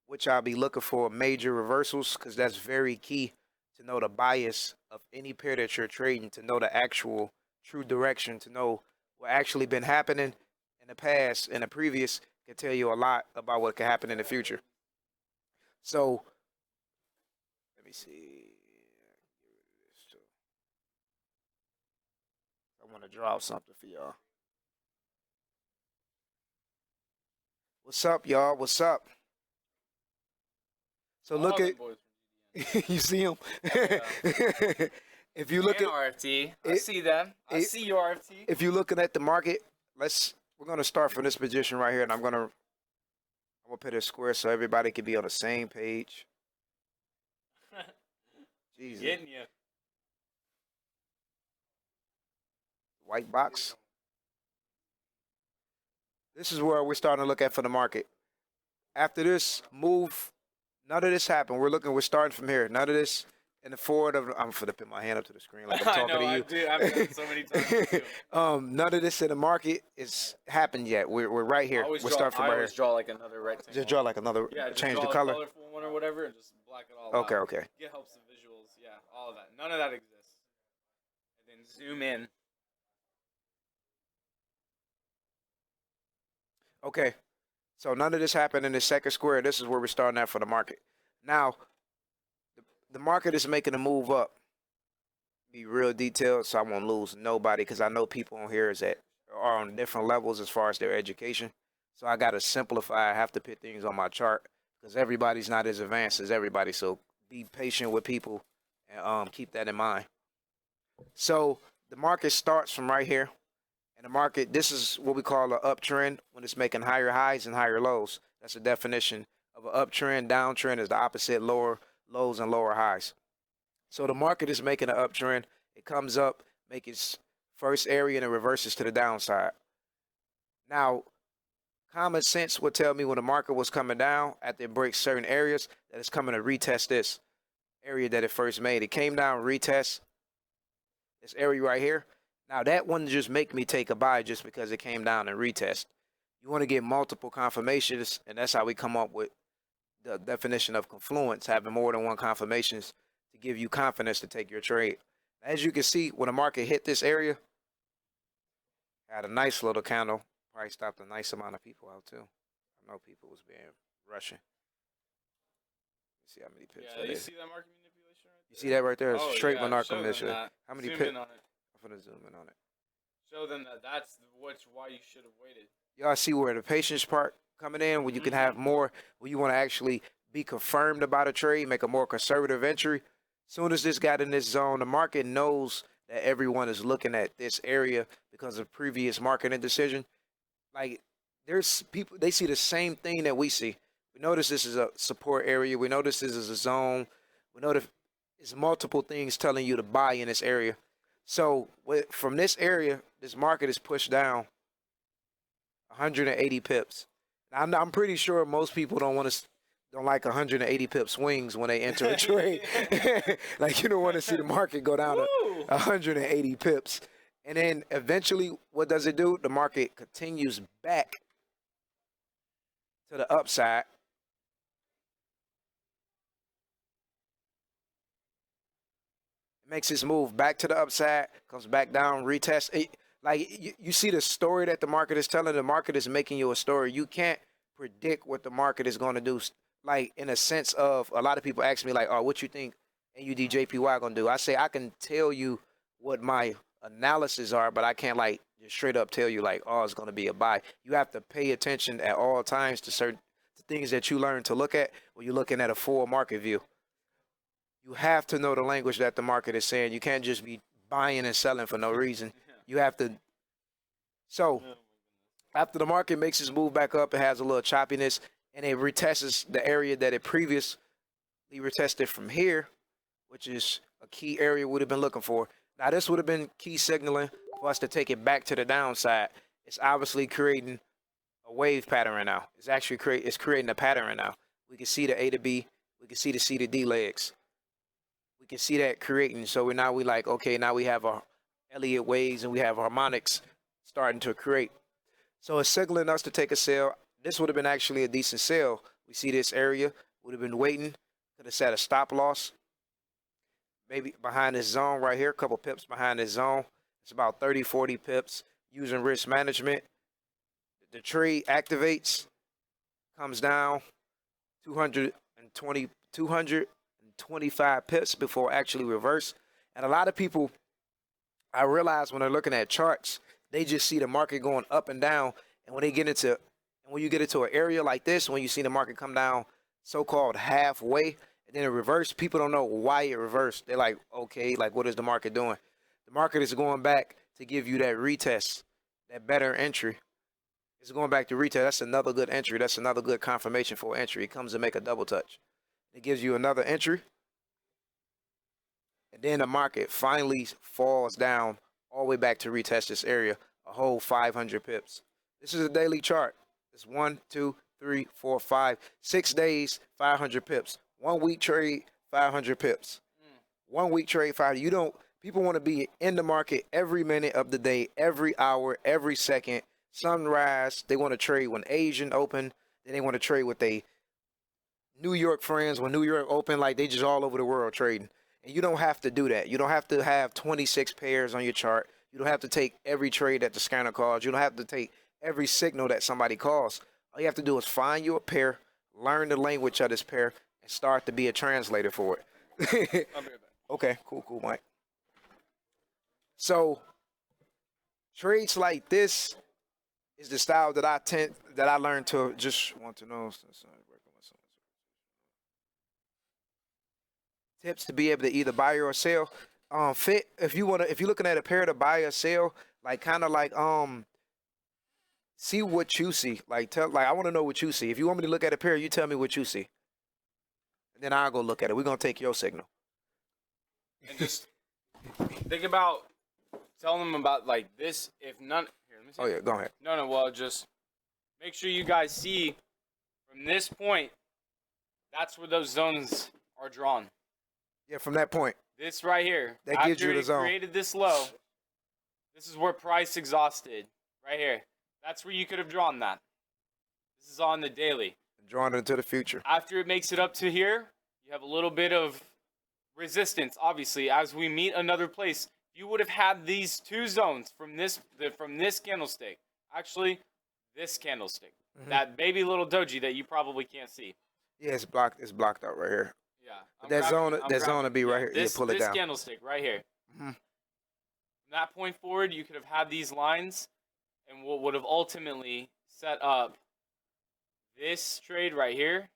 which I'll be looking for major reversals, because that's very key to know the bias of any pair that you're trading, to know the actual true direction, to know what actually been happening in the past and the previous, can tell you a lot about what can happen in the future. So let me see. I want to draw something for y'all. What's up, y'all? What's up? So look at you see him. If you look at RFT, I see them. I see your RFT. If you're looking at the market, we're gonna start from this position right here, and I'm gonna put a square so everybody can be on the same page. Jesus. Getting you. White box. This is where we're starting to look at for the market. After this move, none of this happened. We're starting from here. None of this in the forward of. I'm finna put my hand up to the screen like I'm talking to you. I've done it so many times too. None of this in the market is happened yet. We're right here. We're starting from right here. I always draw like another rectangle. Just draw like another. Yeah, change the color. Colorful one or whatever, and just black it all out. Okay. It helps the visuals. Yeah, all of that. None of that exists. And then zoom in. Okay, so none of this happened in the second square. This is where we're starting at for the market. Now, the market is making a move up. Be real detailed, so I won't lose nobody, because I know people on here are on different levels as far as their education. So I got to simplify. I have to put things on my chart, because everybody's not as advanced as everybody. So be patient with people and keep that in mind. So the market starts from right here. And the market, this is what we call an uptrend, when it's making higher highs and higher lows. That's the definition of an uptrend. Downtrend is the opposite, lower lows and lower highs. So the market is making an uptrend. It comes up, make its first area, and it reverses to the downside. Now, common sense would tell me when the market was coming down, after it breaks certain areas, that it's coming to retest this area that it first made. It came down, retest this area right here. Now, that wouldn't just make me take a buy just because it came down and retest. You want to get multiple confirmations, and that's how we come up with the definition of confluence, having more than one confirmations to give you confidence to take your trade. As you can see, when the market hit this area, had a nice little candle. Probably stopped a nice amount of people out, too. I know people was being rushing. Let's see how many pips you see that market manipulation right there? You see that right there? It's straight monarch show mission. Them that. How many zoom pips? in on it. I'm going to zoom in on it. Show them that that's why you should have waited. Y'all see where the patience part coming in, where you can have more, where you want to actually be confirmed about a trade, make a more conservative entry. Soon as this got in this zone, the market knows that everyone is looking at this area because of previous market indecision. Like, there's people, they see the same thing that we see. We notice this is a support area. We notice this is a zone. We know that there's multiple things telling you to buy in this area. So from this area, this market is pushed down 180 pips. I'm pretty sure most people don't like 180 pip swings when they enter a trade. Like, you don't want to see the market go down to 180 pips. And then eventually, what does it do? The market continues back to the upside. makes its move back to the upside, comes back down, retest. Like you see the story that the market is telling. The market is making you a story. You can't predict what the market is going to do. Like in a sense of, a lot of people ask me like, "Oh, what you think NUDJPY gonna do?" I say I can tell you what my analysis are, but I can't like just straight up tell you like, "Oh, it's gonna be a buy." You have to pay attention at all times to certain things that you learn to look at when you're looking at a full market view. You have to know the language that the market is saying. You can't just be buying and selling for no reason. You have to. So after the market makes its move back up, it has a little choppiness, and it retests the area that it previously retested from here, which is a key area we would have been looking for. Now, this would have been key signaling for us to take it back to the downside. It's obviously creating a wave pattern right now. It's actually creating a pattern right now. We can see the A to B. We can see the C to D legs. We can see that creating. So we like, okay, now we have our Elliott waves and we have harmonics starting to create. So it's signaling us to take a sell. This would have been actually a decent sell. We see this area. Would have been waiting. Could have set a stop loss. Maybe behind this zone right here, a couple pips behind this zone. It's about 30, 40 pips using risk management. The trade activates, comes down 225 pips before actually reverse. And a lot of people, I realize when they're looking at charts, they just see the market going up and down. And when you get into an area like this, when you see the market come down so-called halfway, and then it reversed, people don't know why it reversed. They're like, okay, like what is the market doing? The market is going back to give you that retest, that better entry. It's going back to retest. That's another good entry. That's another good confirmation for entry. It comes to make a double touch. It gives you another entry. And then the market finally falls down all the way back to retest this area, a whole 500 pips. This is a daily chart. It's 1, 2, 3, 4, 5, 6 days, 500 pips. 1 week trade, 500 pips. 1 week trade, 500. People want to be in the market every minute of the day, every hour, every second. Sunrise, they want to trade when Asian open. Then they want to trade with they New York friends when New York open. Like they just all over the world trading. And you don't have to do that. You don't have to have 26 pairs on your chart. You don't have to take every trade that the scanner calls. You don't have to take every signal that somebody calls. All you have to do is find you a pair, learn the language of this pair, and start to be a translator for it. I'll be right back. Okay, cool, Mike. So trades like this is the style that I learned to just want to know. Tips to be able to either buy or sell. If you're looking at a pair to buy or sell, like kind of like see what you see. Like I want to know what you see. If you want me to look at a pair, you tell me what you see. And then I'll go look at it. We're gonna take your signal. And just think about telling them about like this. If none here, let me see. Oh yeah, go ahead. No, well, just make sure you guys see from this point. That's where those zones are drawn. Yeah, from that point. This right here. That gives you the zone. After it created this low, this is where price exhausted. Right here. That's where you could have drawn that. This is on the daily. Drawn into the future. After it makes it up to here, you have a little bit of resistance. Obviously, as we meet another place, you would have had these two zones from this candlestick. Actually, this candlestick. Mm-hmm. That baby little doji that you probably can't see. Yeah, it's blocked. It's blocked out right here. Yeah. That zone will be right here. This, pull it down. This candlestick right here. Mm-hmm. From that point forward, you could have had these lines, and what would have ultimately set up this trade right here.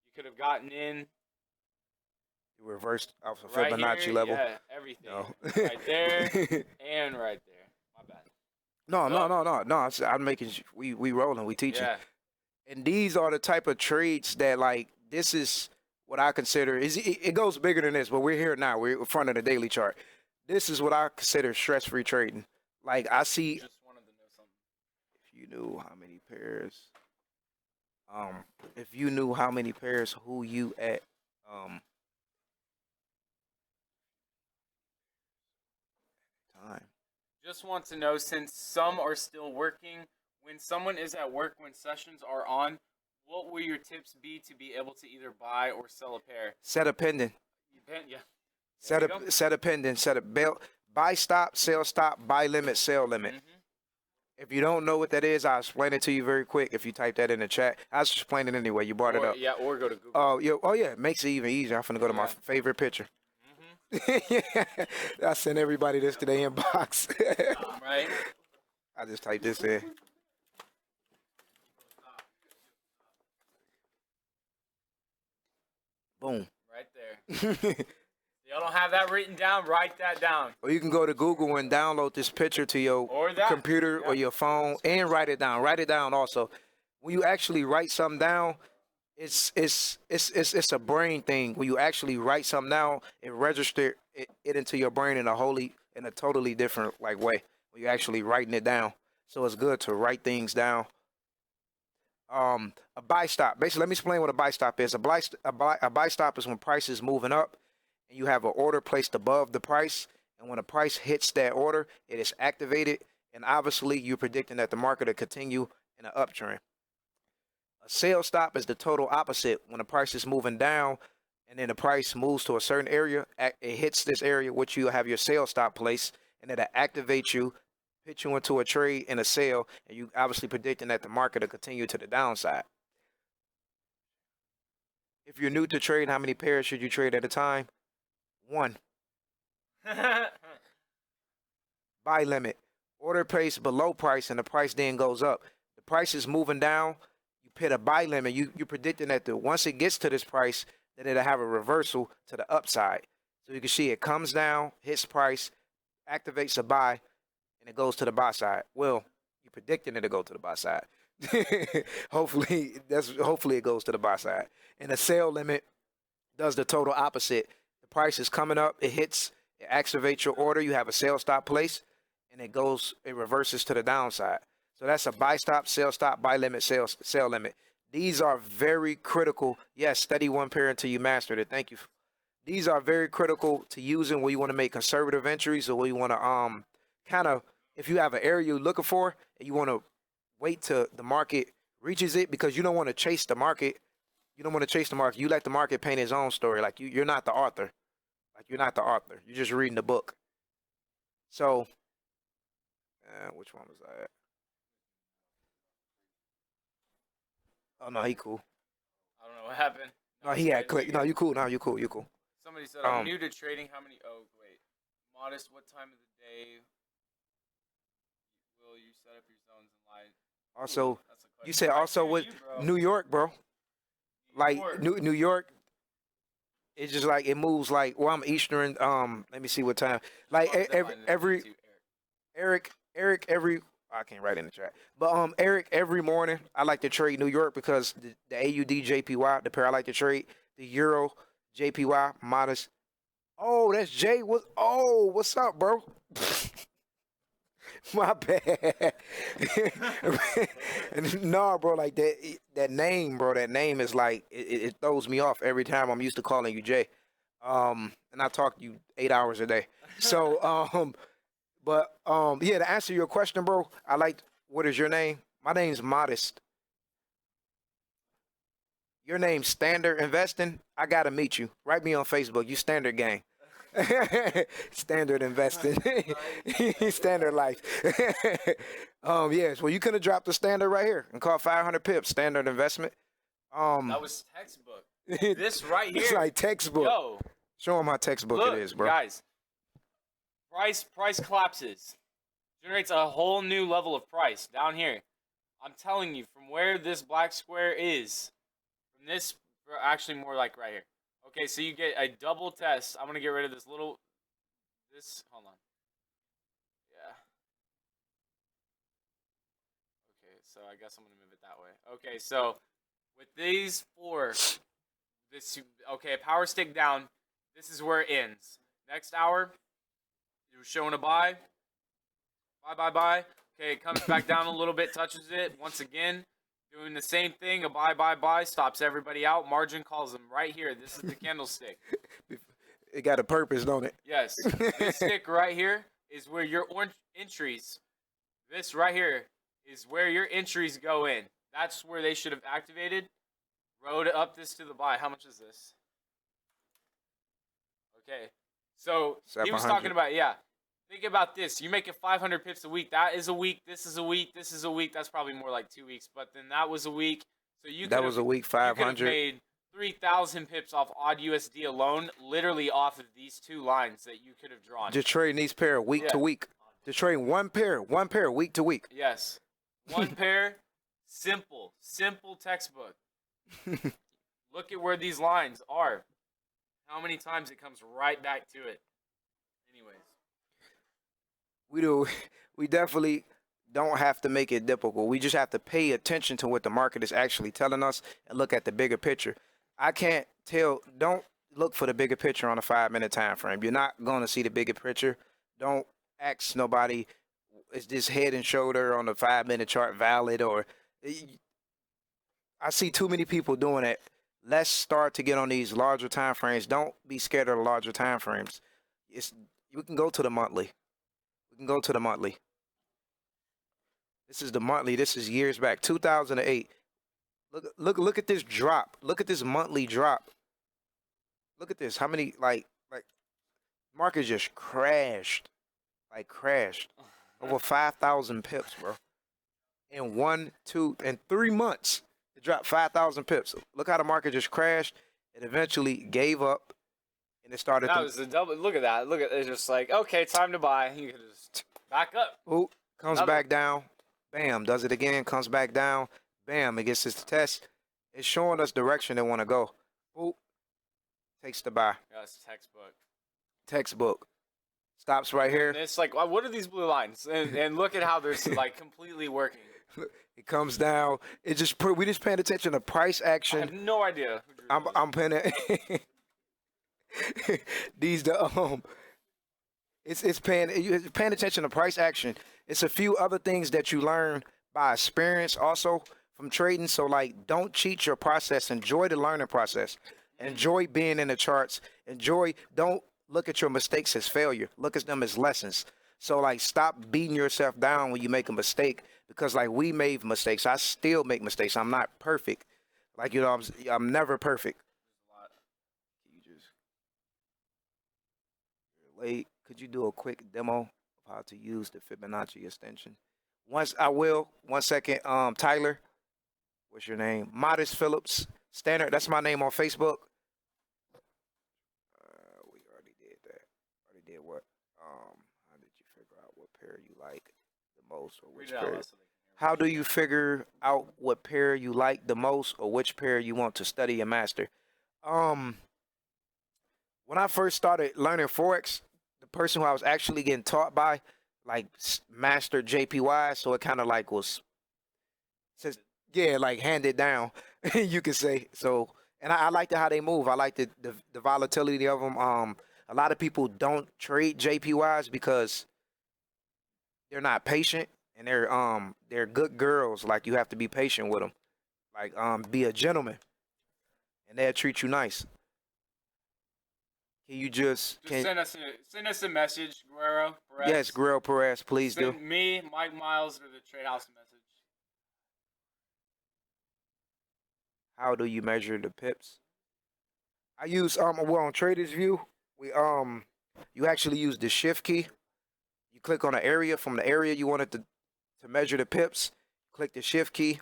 You could have gotten in. You reversed off of right Fibonacci here, level. Yeah, everything. No. Right there and right there. My bad. No. I'm making. We rolling. We teaching. Yeah. And these are the type of trades that like this is. What I consider is it goes bigger than this, but we're here now. We're in front of the daily chart. This is what I consider stress-free trading. Like I see. Just wanted to know something. If you knew how many pairs, if you knew how many pairs, who you at, time. Just want to know, since some are still working, when someone is at work, when sessions are on, what will your tips be to be able to either buy or sell a pair? Set a pending. Yeah. Set a pending, set a bail, buy stop, sell stop, buy limit, sell limit. If you don't know what that is, I'll explain it to you very quick. If you type that in the chat, I'll just explain it anyway. You brought it up. Yeah, or go to Google. Oh yeah, it makes it even easier. I'm finna go to my favorite picture. I sent everybody this to their inbox. Right. I just typed this in. Boom. Right there. Y'all don't have that written down? Write that down. Or you can go to Google and download this picture to your computer or your phone and write it down. Write it down also. When you actually write something down, it's a brain thing. When you actually write something down, it registers it into your brain in a totally different way. When you're actually writing it down. So it's good to write things down. A buy stop. Basically, let me explain what a buy stop is. A buy stop is when price is moving up and you have an order placed above the price. And when a price hits that order, it is activated. And obviously, you're predicting that the market will continue in an uptrend. A sell stop is the total opposite. When the price is moving down and then the price moves to a certain area, it hits this area, which you have your sell stop placed, and it'll activate you, put you into a trade and a sale, and you obviously predicting that the market will continue to the downside. If you're new to trade, how many pairs should you trade at a time? 1. Buy limit. Order placed below price and the price then goes up. The price is moving down. You put a buy limit. You're predicting that once it gets to this price, then it'll have a reversal to the upside. So you can see it comes down, hits price, activates a buy, and it goes to the buy side. Well, you're predicting it to go to the buy side. hopefully it goes to the buy side. And the sell limit does the total opposite. The price is coming up, it hits, it activates your order, you have a sell stop place, and it reverses to the downside. So that's a buy stop, sell stop, buy limit, sell limit. These are very critical. Yes, study one pair until you mastered it. Thank you. These are very critical to using when you want to make conservative entries or when you want to kind of, if you have an area you're looking for and you want to wait till the market reaches it, because you don't want to chase the market. You don't want to chase the market. You let the market paint its own story. Like you're not the author. You're not the author. You're just reading the book. So, which one was I at? Oh no, he cool. I don't know what happened. No, he had click. No, you cool. No, you cool. You cool. Somebody said I'm new to trading. How many? Oh wait, modest. What time of the day will you set up your zones and live? Also, you said also with New York, bro. Like New York, it's just like it moves like. Well, I'm Eastern. Let me see what time. Like Eric every. I can't write in the chat. But Eric, every morning I like to trade New York because the AUD JPY, the pair I like to trade, the Euro JPY modest. Oh, that's Jay. What's up, bro? My bad. No, bro, like that name, bro. That name is like it throws me off every time. I'm used to calling you Jay. And I talk to you 8 hours a day. So yeah, to answer your question, bro, what is your name? My name's Modest. Your name's Standard Investing. I gotta meet you. Write me on Facebook. You Standard Gang. Standard Investing. Standard Life. Yes. Well, you could have dropped the standard right here and called 500 pips. Standard Investment. That was textbook. This right here. It's like textbook. Yo. Show them how textbook it is, bro. Guys. Price collapses. Generates a whole new level of price down here. I'm telling you, from where this black square is, from this, actually more like right here. Okay, so you get a double test. I'm going to get rid of hold on. Yeah. Okay, so I guess I'm going to move it that way. Okay, so with these four, a power stick down, this is where it ends. Next hour, you're showing a buy. Buy. Okay, it comes back down a little bit, touches it. Once again, doing the same thing. A buy, stops everybody out. Margin calls them right here. This is the candlestick. It got a purpose, don't it? Yes. This stick right here is where your entries, this right here is where your entries go in. That's where they should have activated. Rode up this to the buy. How much is this? Okay. So he was 700. talking about, yeah. Think about this. You're making 500 pips a week. That is a week. This is a week. This is a week. That's probably more like 2 weeks. But then that was a week. So That was a week, You could have 500. made 3,000 pips off odd USD alone, literally off of these two lines that you could have drawn. Just trading these pair week to week. Just trading one pair week to week. Yes. One pair, simple textbook. Look at where these lines are. How many times it comes right back to it. Anyways. We definitely don't have to make it difficult. We just have to pay attention to what the market is actually telling us and look at the bigger picture. Don't look for the bigger picture on a 5-minute time frame. You're not going to see the bigger picture. Don't ask nobody, is this head and shoulder on the 5-minute chart valid? Or I see too many people doing it. Let's start to get on these larger time frames. Don't be scared of the larger time frames. We can go to the monthly. This is the monthly. This is years back, 2008. Look at this drop. Look at this monthly drop. Look at this. How many like market just crashed, over 5,000 pips, bro. In 1, 2, and 3 months, it dropped 5,000 pips. Look how the market just crashed. It eventually gave up, and it started. That was the double. Look at that. Look at it's just like, okay, time to buy. You can just back up. Ooh, comes back down. Bam, does it again. Comes back down. Bam, it gets its test. It's showing us direction they want to go. Ooh, takes the buy. That's Textbook. Stops right here. And it's like, what are these blue lines? And look at how they're like completely working. It comes down. We just paying attention to price action. I have no idea. I'm paying it. It's paying attention to price action. It's a few other things that you learn by experience also from trading. So like, don't cheat your process. Enjoy the learning process. Enjoy being in the charts. Don't look at your mistakes as failure. Look at them as lessons. So like, stop beating yourself down when you make a mistake, because like, we made mistakes. I still make mistakes. I'm not perfect. Like, you know, I'm never perfect. Wait, could you do a quick demo of how to use the Fibonacci extension? I will. 1 second. Tyler, what's your name? Modest Phillips Standard. That's my name on Facebook. We already did that. Already did what? How did you figure out what pair you like the most, or which pair? How do you figure out what pair you like the most, or which pair you want to study and master? When I first started learning Forex, the person who I was actually getting taught by, like, mastered JPY, so it kind of like like handed down, you could say. So, and I liked how they move. I like the volatility of them. A lot of people don't trade JPYs because they're not patient, and they're good girls. Like, you have to be patient with them. Like, be a gentleman, and they'll treat you nice. Can you just send us a message, Guerrero Perez? Yes, Guerrero Perez, please do. Send me, Mike Miles, or the Trade House a message. How do you measure the pips? I use on Traders View, you actually use the shift key. You click on the area. From the area you want it to measure the pips, click the shift key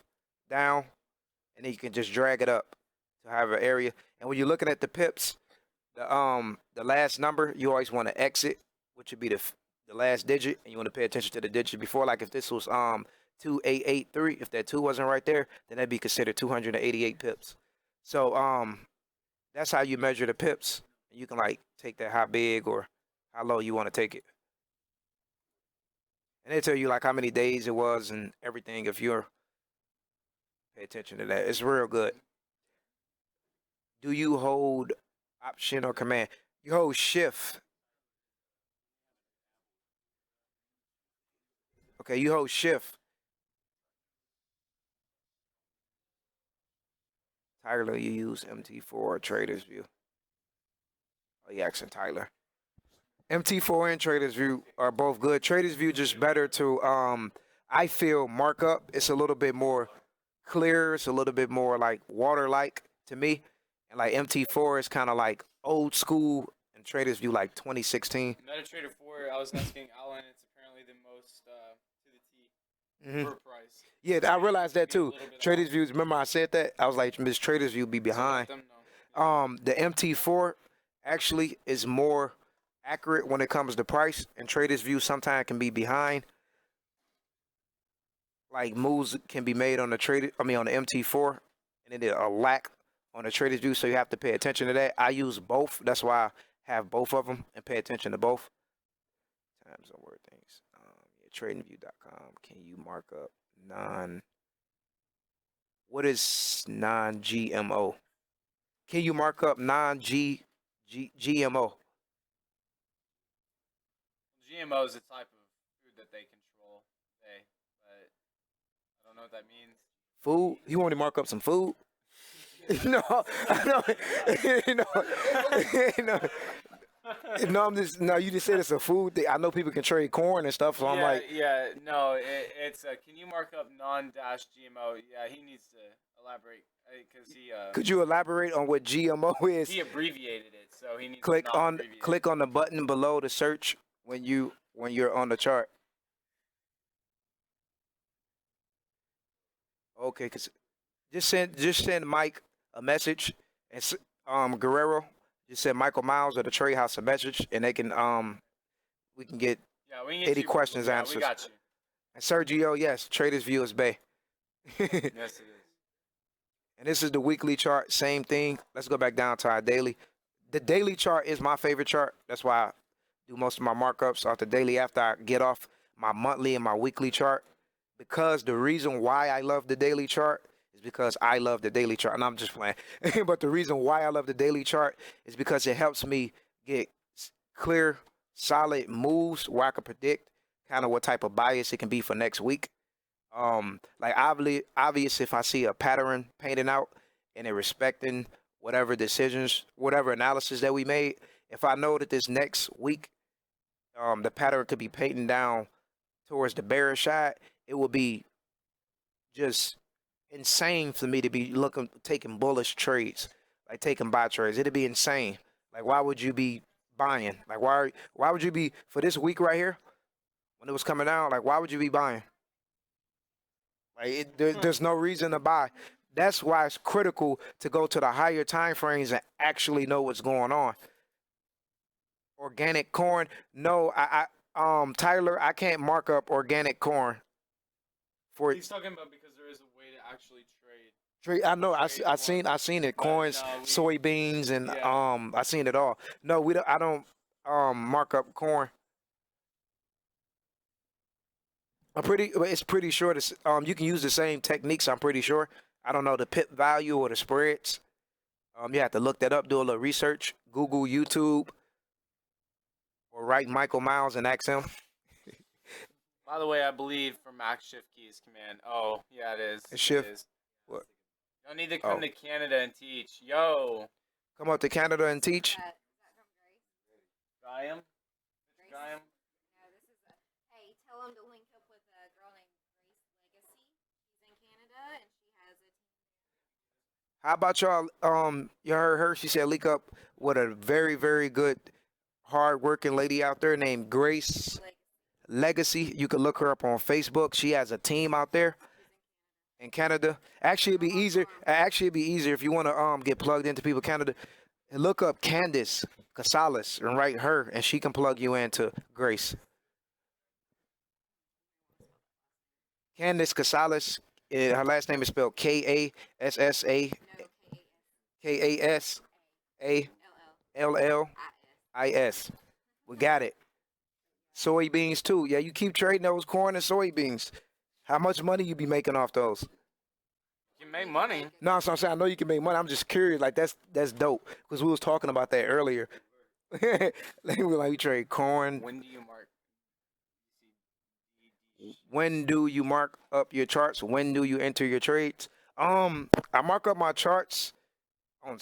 down, and then you can just drag it up to have an area. And when you're looking at the pips, the last number, you always want to exit, which would be the last digit, and you want to pay attention to the digit before. Like, if this was 2883, if that 2 wasn't right there, then that'd be considered 288 pips. So that's how you measure the pips. You can like take that how big or how low you want to take it, and they tell you like how many days it was and everything. If you're pay attention to that, it's real good. Do you hold option or command? You hold shift. Okay, you hold shift. Tyler, you use MT4 or Traders View. Oh, yeah, asking Tyler. MT4 and Traders View are both good. Traders View just better to, I feel, markup. It's a little bit more clear. It's a little bit more like water-like to me. And like MT4 is kind of like old school, and Traders View like 2016. MetaTrader 4, I was asking Alan, it's apparently the most to the T Mhm. per price. Yeah, I realized that Be a too. little bit Traders off. Views. Remember I said that? I was like, Miss Traders View be So let behind. them know. The MT4 actually is more accurate when it comes to price, and Traders View sometimes can be behind. Like moves can be made on the on the MT4, and then a lack on the Traders View, so you have to pay attention to that. I use both. That's why I have both of them and pay attention to both. Times on word things. Yeah, tradingview.com. Can you mark up what is non-GMO? Can you mark up non-GMO? GMO is a type of food that they control, but I don't know what that means. Food? You want to mark up some food? No, no, I'm just no. You just said it's a food thing. I know people can trade corn and stuff, so I'm like, no, it's can you mark up non-GMO? Yeah, he needs to elaborate because he. Could you elaborate on what GMO is? He abbreviated it, so he needs click to on abbreviate click on the button below to search when you're on the chart. Okay, cause just send Mike a message and Guerrero just send Michael Miles or the Trade House a message, and they can we can get we can get 80 questions answered. We got you. And Sergio, yes, Traders View is Bay. Yes, it is. And this is the weekly chart, same thing. Let's go back down to our daily. The daily chart is my favorite chart. That's why I do most of my markups off the daily after I get off my monthly and my weekly chart. Because the reason why I love the daily chart is because I love the daily chart. And I'm just playing. But the reason why I love the daily chart is because it helps me get clear, solid moves where I can predict kind of what type of bias it can be for next week. Like obvious if I see a pattern painted out and they're respecting whatever decisions, whatever analysis that we made, if I know that this next week, the pattern could be painting down towards the bearish side, it would be just insane for me to be taking bullish trades, like taking buy trades. It'd be insane. Like, why would you be buying? Like, why would you be for this week right here when it was coming down? Like, why would you be buying? Like, there's no reason to buy. That's why it's critical to go to the higher time frames and actually know what's going on. Organic corn, no, Tyler, I can't mark up organic corn. He's talking about because there is a way to actually trade. I know. I seen it. Corns, soybeans, and I seen it all. No, I don't mark up corn. It's pretty sure this. You can use the same techniques. I'm pretty sure. I don't know the pip value or the spreads. You have to look that up. Do a little research. Google, YouTube, or write Michael Miles and ask him. By the way, I believe for Max Shift Keys command. Oh, yeah, it is. Shift. It is. What? Y'all need to come to Canada and teach. Yo. Come up to Canada and teach. Is that from Grace? Graham? Grace? Graham? No, this is hey, tell them to link up with a girl named Grace Legacy. She's in Canada and she has a team. How about y'all? You heard her? She said link up with a very, very good, hard-working lady out there named Grace Legacy. You can look her up on Facebook. She has a team out there in Canada. Actually, it'd be easier. If you want to get plugged into people in Canada. Look up Candice Casales and write her, and she can plug you into Grace. Candice Casales. Her last name is spelled Kassasa. Kassallis. We got it. Soybeans too. Yeah, you keep trading those corn and soybeans. How much money you be making off those? You can make money. No, so I'm saying I know you can make money. I'm just curious. Like that's dope because we was talking about that earlier. we trade corn. When do you mark? When do you mark up your charts? When do you enter your trades? I mark up my charts on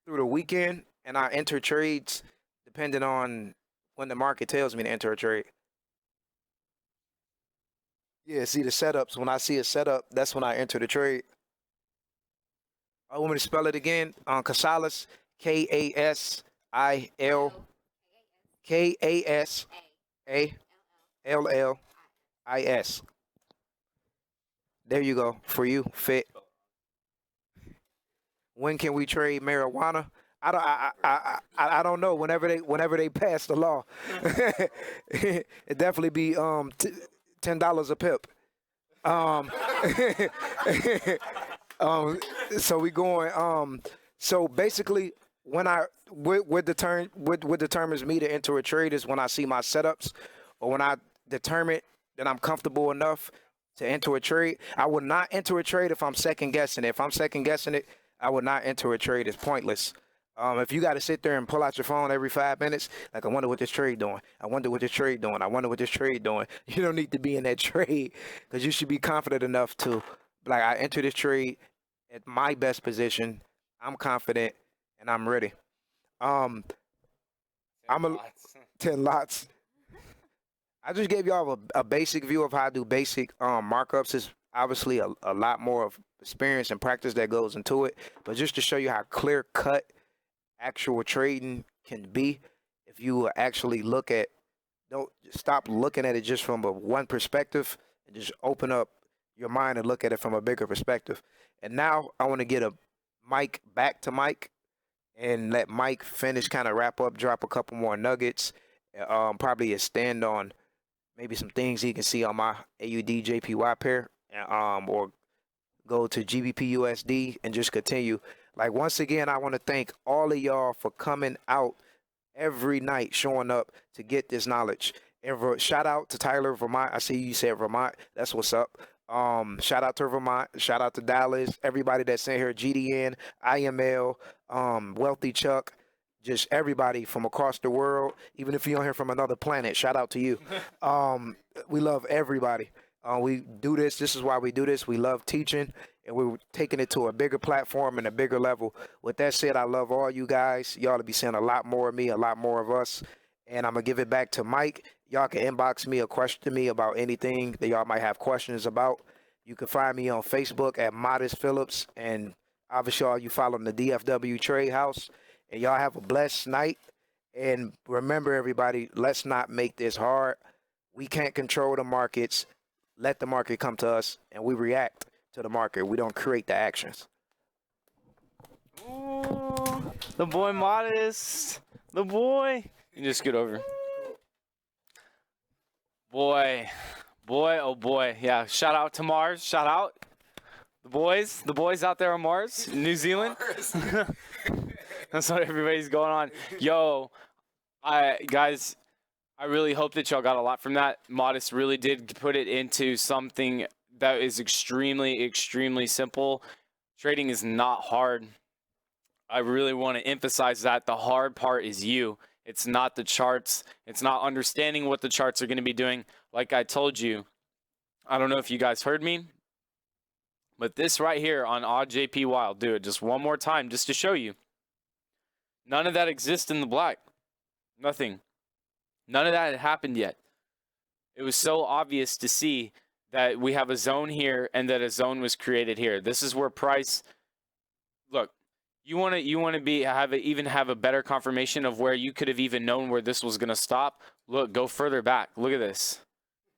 through the weekend, and I enter trades depending on when the market tells me to enter a trade. Yeah, see the setups. When I see a setup, that's when I enter the trade. I want me to spell it again. Casales, Kassallis. ILKASALLIS. There you go. For you, fit. When can we trade marijuana? I don't know. Whenever they pass the law, it definitely be $10 a pip. So we going. So basically, when what determines me to enter a trade is when I see my setups, or when I determine that I'm comfortable enough to enter a trade. I would not enter a trade if I'm second guessing it. If I'm second guessing it, I would not enter a trade. It's pointless. If you got to sit there and pull out your phone every 5 minutes, like, I wonder what this trade doing. I wonder what this trade doing. I wonder what this trade doing. You don't need to be in that trade, because you should be confident enough to, like, I enter this trade at my best position. I'm confident and I'm ready. I'm 10 lots. I just gave y'all a basic view of how I do basic markups. Is obviously a lot more of experience and practice that goes into it, but just to show you how clear cut actual trading can be if you actually don't stop looking at it just from one perspective, and just open up your mind and look at it from a bigger perspective. And now I want to get a mic back to Mike and let Mike finish, kind of wrap up, drop a couple more nuggets, probably extend on maybe some things he can see on my AUD JPY pair, or go to GBP USD and just continue. Like, once again, I want to thank all of y'all for coming out every night, showing up to get this knowledge. And shout out to Tyler, Vermont. I see you said Vermont. That's what's up. Shout out to Vermont. Shout out to Dallas. Everybody that's in here, GDN, IML, Wealthy Chuck. Just everybody from across the world, even if you're on here from another planet, shout out to you. We love everybody. We do this. This is why we do this. We love teaching, and we're taking it to a bigger platform and a bigger level. With that said, I love all you guys. Y'all will be seeing a lot more of me, a lot more of us. And I'm going to give it back to Mike. Y'all can inbox me or question me about anything that y'all might have questions about. You can find me on Facebook at Modest Phillips. And obviously, all you following the DFW Trade House. And y'all have a blessed night. And remember, everybody, let's not make this hard. We can't control the markets. Let the market come to us, and we react to the market. We don't create the actions. Ooh, the boy Modest. The boy. You just scoot over. Boy, oh boy. Yeah, shout out to Mars. Shout out. The boys out there on Mars, New Zealand. That's what everybody's going on. Yo, guys, I really hope that y'all got a lot from that. Modest really did put it into something that is extremely, extremely simple. Trading is not hard. I really want to emphasize that. The hard part is you. It's not the charts. It's not understanding what the charts are going to be doing. Like I told you, I don't know if you guys heard me, but this right here on Odd JPY, I'll do it just one more time just to show you. None of that exists in the black. Nothing. None of that had happened yet. It was so obvious to see that we have a zone here and that a zone was created here. This is where price. Look, you want to even have a better confirmation of where you could have even known where this was going to stop. Look, go further back. Look at this.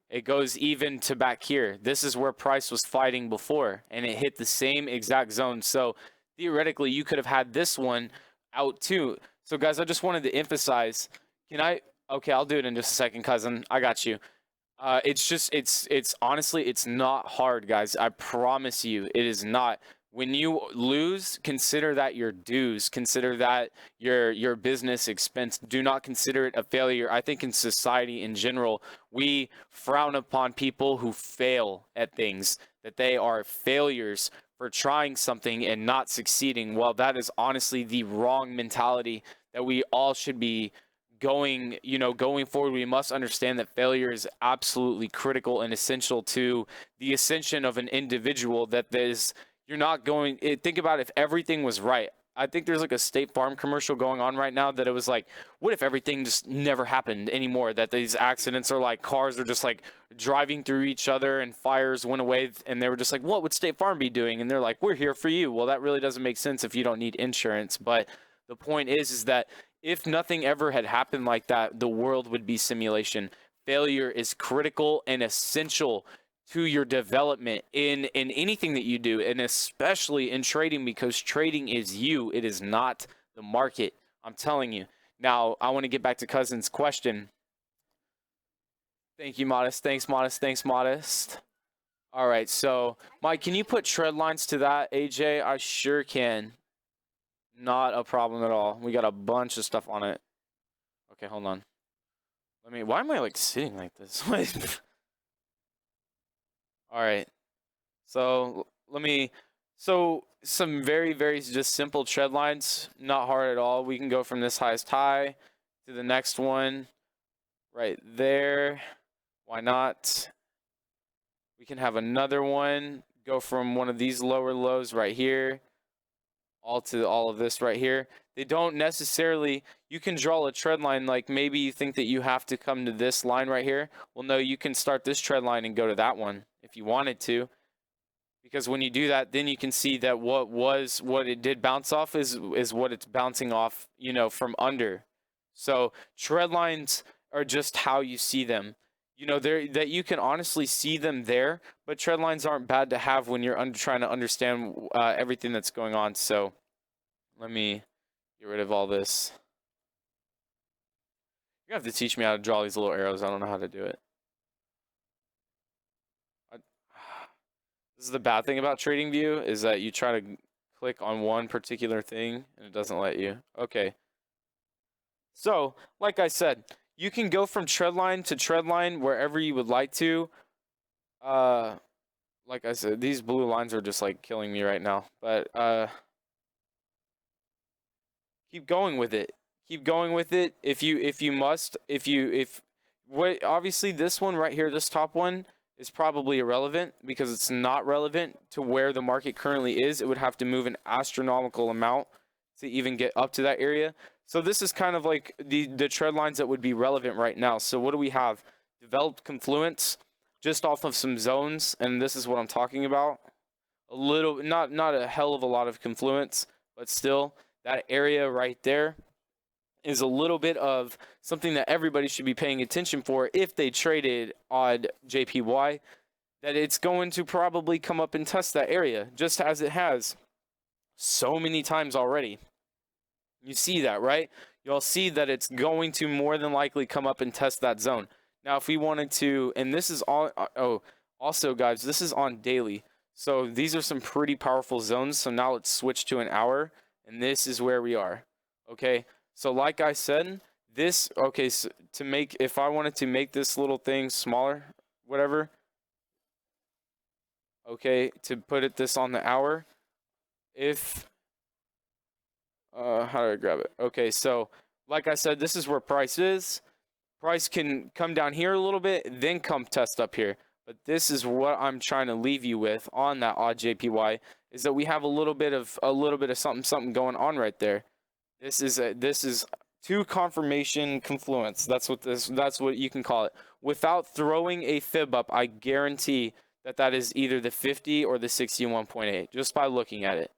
It goes even to back here. This is where price was fighting before, and it hit the same exact zone. So theoretically, you could have had this one out too. So guys, I just wanted to emphasize, okay, I'll do it in just a second, cousin. I got you. It's honestly, it's not hard, guys. I promise you, it is not. When you lose, consider that your dues. Consider that your business expense. Do not consider it a failure. I think in society in general, we frown upon people who fail at things, that they are failures for trying something and not succeeding. Well, that is honestly the wrong mentality that we all should be going forward. We must understand that failure is absolutely critical and essential to the ascension of an individual. Think about if everything was right. I think there's like a State Farm commercial going on right now that it was like, what if everything just never happened anymore? That these accidents are like cars are just like driving through each other and fires went away, and they were just like, what would State Farm be doing? And they're like, we're here for you. Well, that really doesn't make sense if you don't need insurance. But the point is that if nothing ever had happened like that, the world would be simulation. Failure is critical and essential to your development in anything that you do, and especially in trading, because trading is you. It is not the market. I'm telling you. Now, I want to get back to Cousin's question. Thank you, Modest. Thanks, Modest. Thanks, Modest. All right, so, Mike, can you put trend lines to that, AJ? I sure can. Not a problem at all. We got a bunch of stuff on it. Okay, hold on. Why am I, like, sitting like this? All right. So, some very, very just simple trend lines, not hard at all. We can go from this highest high to the next one right there. Why not? We can have another one, go from one of these lower lows right here, all to all of this right here. They don't necessarily, you can draw a trend line, like maybe you think that you have to come to this line right here. Well, no, you can start this trend line and go to that one if you wanted to. Because when you do that, then you can see that what it did bounce off is what it's bouncing off, you know, from under. So trend lines are just how you see them. You know, that you can honestly see them there, but trend lines aren't bad to have when you're trying to understand everything that's going on. So let me get rid of all this. You have to teach me how to draw these little arrows. I don't know how to do it. This is the bad thing about TradingView, is that you try to click on one particular thing and it doesn't let you. Okay. So, like I said, you can go from trend line to trend line wherever you would like to. Like I said, these blue lines are just like killing me right now. But keep going with it. Keep going with it. If you must, obviously this one right here, this top one, is probably irrelevant because it's not relevant to where the market currently is. It would have to move an astronomical amount to even get up to that area. So this is kind of like the trend lines that would be relevant right now. So what do we have? Developed confluence just off of some zones, and this is what I'm talking about. A little, not a hell of a lot of confluence, but still that area right there is a little bit of something that everybody should be paying attention for if they traded odd JPY, that it's going to probably come up and test that area, just as it has so many times already. You see that, right? You'll see that it's going to more than likely come up and test that zone. Now, if we wanted to, and this is all, also, guys, this is on daily. So these are some pretty powerful zones. So now let's switch to an hour, and this is where we are, okay? So like I said, this, okay, so if I wanted to make this little thing smaller, whatever, okay, to put this on the hour, how do I grab it? Okay, so like I said, this is where price is. Price can come down here a little bit, then come test up here. But this is what I'm trying to leave you with on that odd JPY, is that we have a little bit of something going on right there. This is two confirmation confluence. That's what you can call it. Without throwing a fib up, I guarantee that is either the 50 or the 61.8 just by looking at it.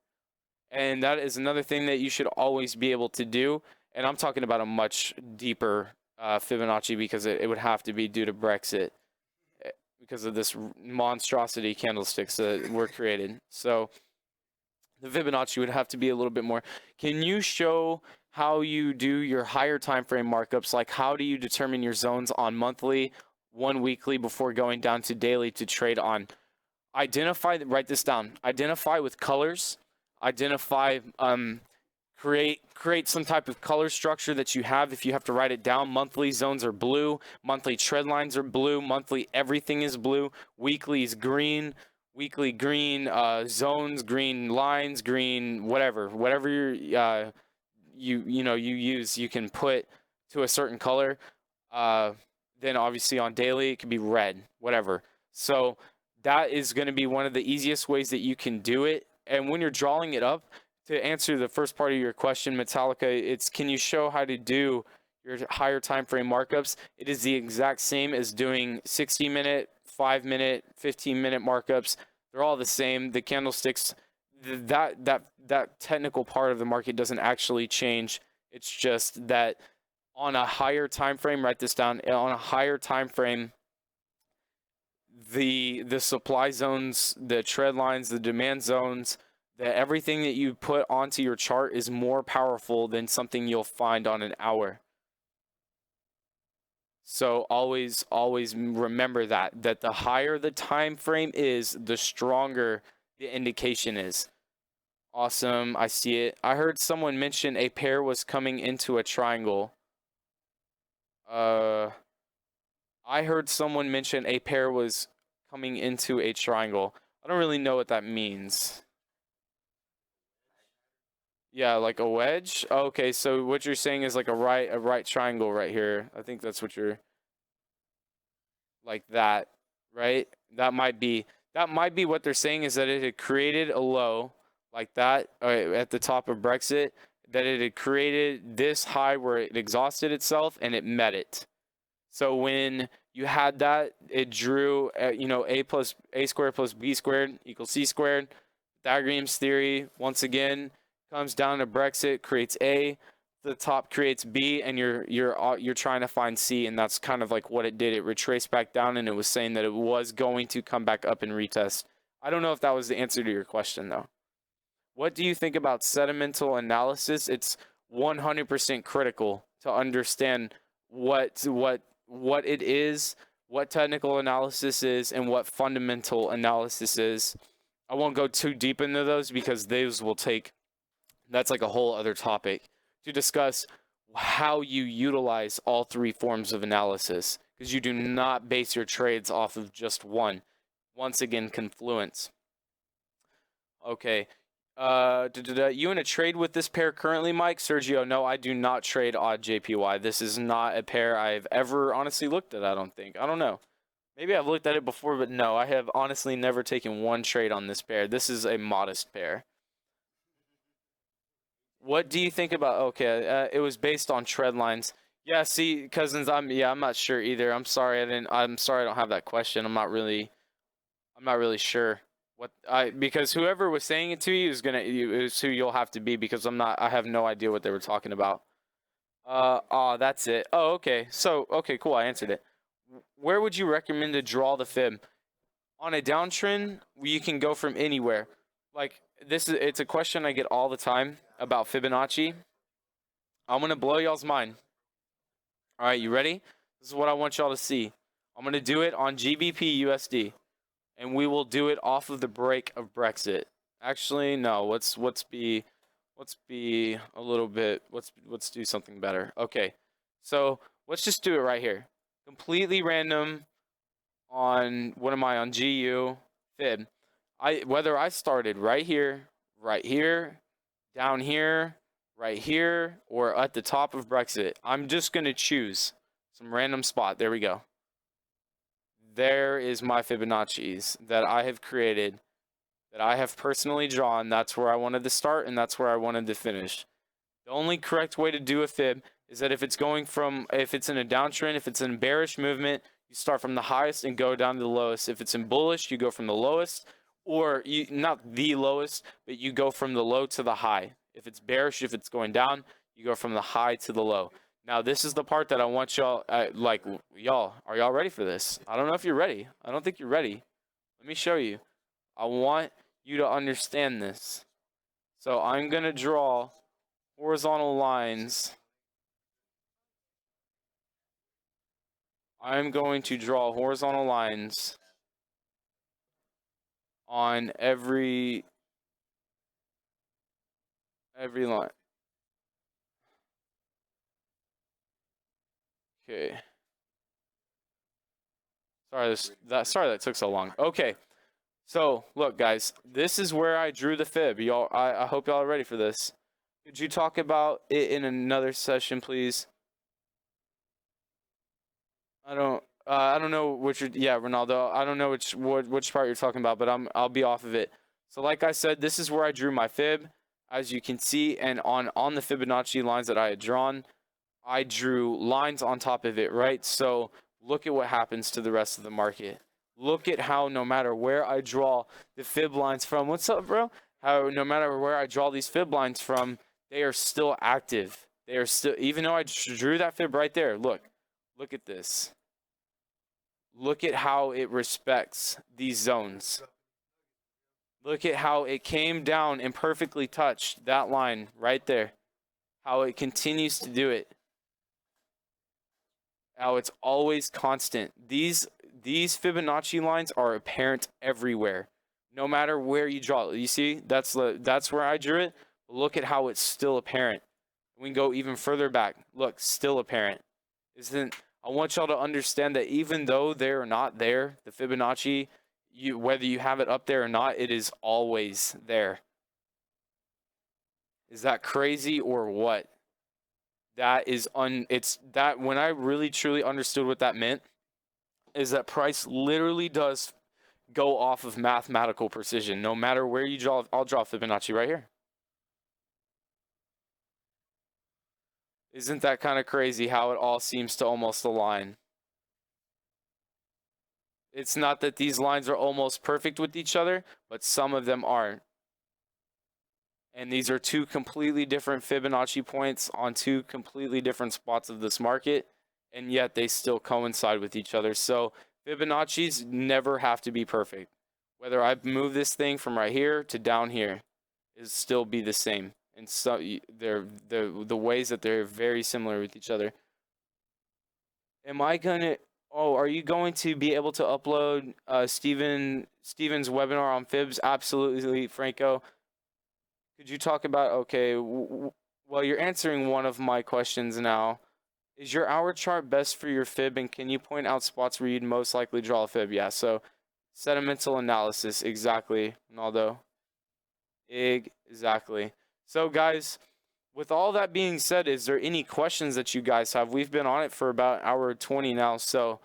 And that is another thing that you should always be able to do. And I'm talking about a much deeper Fibonacci, because it would have to be due to Brexit, because of this monstrosity candlesticks that were created. So the Fibonacci would have to be a little bit more. Can you show how you do your higher time frame markups? Like, how do you determine your zones on monthly, 1 weekly, before going down to daily to trade on? Write this down. Identify with colors. Identify, create some type of color structure that you have. If you have to write it down, monthly zones are blue, monthly trend lines are blue, monthly everything is blue, weekly is green, weekly green, zones, green lines, green, whatever you use, you can put to a certain color. Then obviously on daily, it could be red, whatever. So that is going to be one of the easiest ways that you can do it. And when you're drawing it up, to answer the first part of your question, Metallica, it's, can you show how to do your higher time frame markups? It is the exact same as doing 60-minute, 5-minute, 15-minute markups. They're all the same. The candlesticks, that technical part of the market doesn't actually change. It's just that on a higher time frame, write this down, on a higher time frame, the supply zones, the trend lines, the demand zones, that everything that you put onto your chart is more powerful than something you'll find on an hour. So always remember that the higher the time frame is, the stronger the indication is. Awesome, I see it. I heard someone mention a pair was coming into a triangle. I heard someone mention a pair was coming into a triangle. I don't really know what that means. Yeah, like a wedge? Okay, so what you're saying is like a right triangle right here. I think that's what you're, like that, right? That might be what they're saying, is that it had created a low like that at the top of Brexit, that it had created this high where it exhausted itself and it met it. So when you had that, it drew, you know, a squared plus b squared equals c squared. Pythagorean's theory, once again, comes down to Brexit, creates a, the top creates b, and you're trying to find c, and that's kind of like what it did. It retraced back down, and it was saying that it was going to come back up and retest. I don't know if that was the answer to your question, though. What do you think about sedimental analysis? It's 100% critical to understand what it is, what technical analysis is, and what fundamental analysis is. I won't go too deep into those because those will take, that's like a whole other topic to discuss how you utilize all three forms of analysis, because you do not base your trades off of just one. Once again, confluence. Okay. You in a trade with this pair currently, Mike? Sergio, no, I do not trade odd JPY. This is not a pair I've ever honestly looked at, I don't think. I don't know. Maybe I've looked at it before, but no, I have honestly never taken one trade on this pair. This is a modest pair. What do you think about, okay, it was based on trend lines. Yeah, see, cousins, I'm not sure either. I'm sorry I don't have that question. I'm not really sure. Because whoever was saying it to you is who you'll have to be, because I have no idea what they were talking about. That's it. Oh, okay. So, okay, cool. I answered it. Where would you recommend to draw the fib? On a downtrend, you can go from anywhere. Like, it's a question I get all the time about Fibonacci. I'm going to blow y'all's mind. All right, you ready? This is what I want y'all to see. I'm going to do it on GBP USD. And we will do it off of the break of Brexit. Actually, no. Let's be a little bit. Let's do something better. Okay, so let's just do it right here. Completely random. On what am I on? GU fib. Whether I started right here, down here, right here, or at the top of Brexit, I'm just gonna choose some random spot. There we go. There is my Fibonacci's that I have created, that I have personally drawn. That's where I wanted to start, and that's where I wanted to finish. The only correct way to do a fib is that if it's in a downtrend, if it's in a bearish movement, you start from the highest and go down to the lowest. If it's in bullish, you go from the lowest, or not the lowest, but you go from the low to the high. If it's bearish, if it's going down, you go from the high to the low. Now, this is the part that I want y'all, y'all, are y'all ready for this? I don't know if you're ready. I don't think you're ready. Let me show you. I want you to understand this. So I'm going to draw horizontal lines. I'm going to draw horizontal lines on every line. Okay. Sorry that took so long. Okay. So, look, guys, this is where I drew the fib. Y'all, I hope y'all are ready for this. Could you talk about it in another session, please? I don't know which, yeah, Ronaldo, I don't know which part you're talking about, but I'll be off of it. So, like I said, this is where I drew my fib, as you can see, and on the Fibonacci lines that I had drawn, I drew lines on top of it, right? So, look at what happens to the rest of the market. Look at how no matter where I draw the fib lines from, what's up, bro? How no matter where I draw these fib lines from, they are still active. They are still, even though I drew that fib right there, look at this. Look at how it respects these zones. Look at how it came down and perfectly touched that line right there. How it continues to do it. How it's always constant. These Fibonacci lines are apparent everywhere, no matter where you draw it. You see, that's where I drew it. Look at how it's still apparent. We can go even further back. Look, still apparent. I want y'all to understand that even though they're not there, the Fibonacci, whether you have it up there or not, it is always there. Is that crazy or what? That is it's that when I really truly understood what that meant is that price literally does go off of mathematical precision. No matter where you draw, I'll draw Fibonacci right here. Isn't that kind of crazy how it all seems to almost align? It's not that these lines are almost perfect with each other, but some of them aren't. And these are two completely different Fibonacci points on two completely different spots of this market, and yet they still coincide with each other. So Fibonacci's never have to be perfect. Whether I move this thing from right here to down here, is still be the same. And so they're the ways that they're very similar with each other. Am I gonna? Oh, are you going to be able to upload Steven's webinar on fibs? Absolutely, Franco. Could you talk about? Okay, well, you're answering one of my questions now. Is your hour chart best for your fib, and can you point out spots where you'd most likely draw a fib? Yeah. So, sentimental analysis, exactly, Naldo. Exactly. So, guys, with all that being said, is there any questions that you guys have? We've been on it for about hour 20 now, so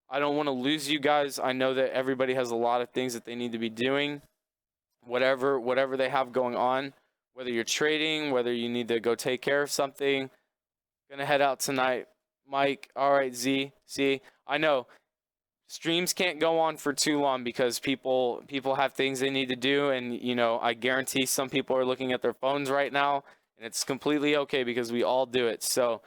I don't want to lose you guys. I know that everybody has a lot of things that they need to be doing, whatever they have going on, whether you're trading, whether you need to go take care of something. Gonna head out tonight. Mike, all right, Z, see, I know. Streams can't go on for too long because people have things they need to do, and you know, I guarantee some people are looking at their phones right now, and it's completely okay because we all do it. So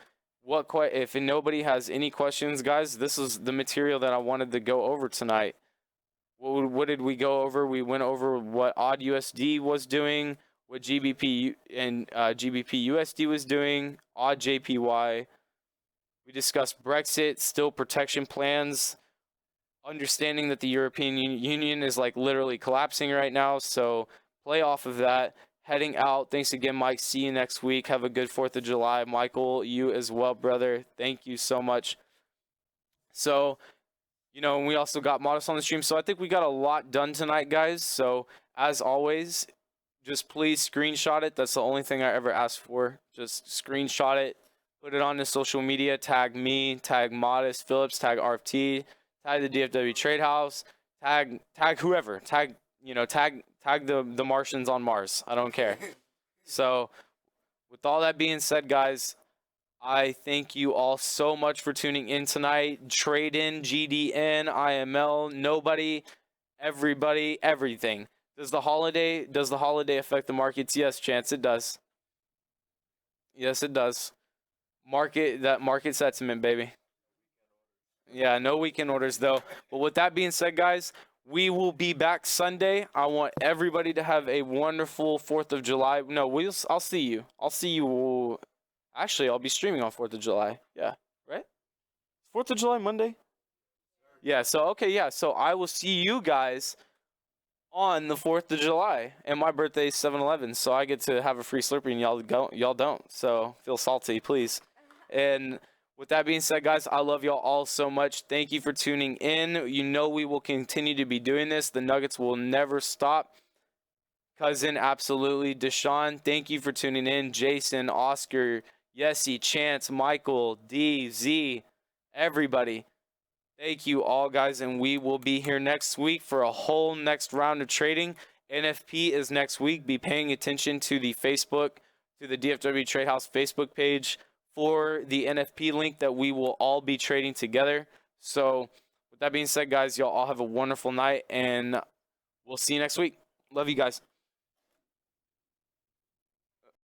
if nobody has any questions, guys, this is the material that I wanted to go over tonight. What did we go over? We went over what odd USD was doing, what GBP and GBP USD was doing, odd JPY. We discussed Brexit, still protection plans, understanding that the European Union is like literally collapsing right now, so play off of that. Heading out. Thanks again, Mike. See you next week. Have a good 4th of July. Michael, you as well, brother. Thank you so much. So, you know, we also got Modest on the stream, so I think we got a lot done tonight, guys. So, as always, just please screenshot it. That's the only thing I ever ask for. Just screenshot it, put it on the social media, tag me, tag Modest Phillips, tag RFT, tag the DFW Trade House, tag whoever, tag the Martians on Mars. I don't care. So, with all that being said, guys, I thank you all so much for tuning in tonight. Trade in, GDN, IML, nobody, everybody, everything. Does the holiday affect the markets? Yes, Chance, it does. Yes, it does. Market sentiment, baby. Yeah, no weekend orders though. But with that being said, guys, we will be back Sunday. I want everybody to have a wonderful 4th of July. No, I'll see you. Actually, I'll be streaming on 4th of July. Yeah, right? 4th of July, Monday? Yeah, so, okay, yeah. So I will see you guys on the 4th of July. And my birthday is 7/11, so I get to have a free Slurpee and y'all don't. So feel salty, please. And with that being said, guys, I love y'all all so much. Thank you for tuning in. You know we will continue to be doing this. The Nuggets will never stop. Cousin, absolutely. Deshaun, thank you for tuning in. Jason, Oscar, Yessie, Chance, Michael, D, Z, everybody. Thank you all, guys, and we will be here next week for a whole next round of trading. NFP is next week. Be paying attention to the DFW Trade House Facebook page for the NFP link that we will all be trading together. So with that being said, guys, y'all all have a wonderful night, and we'll see you next week. Love you guys.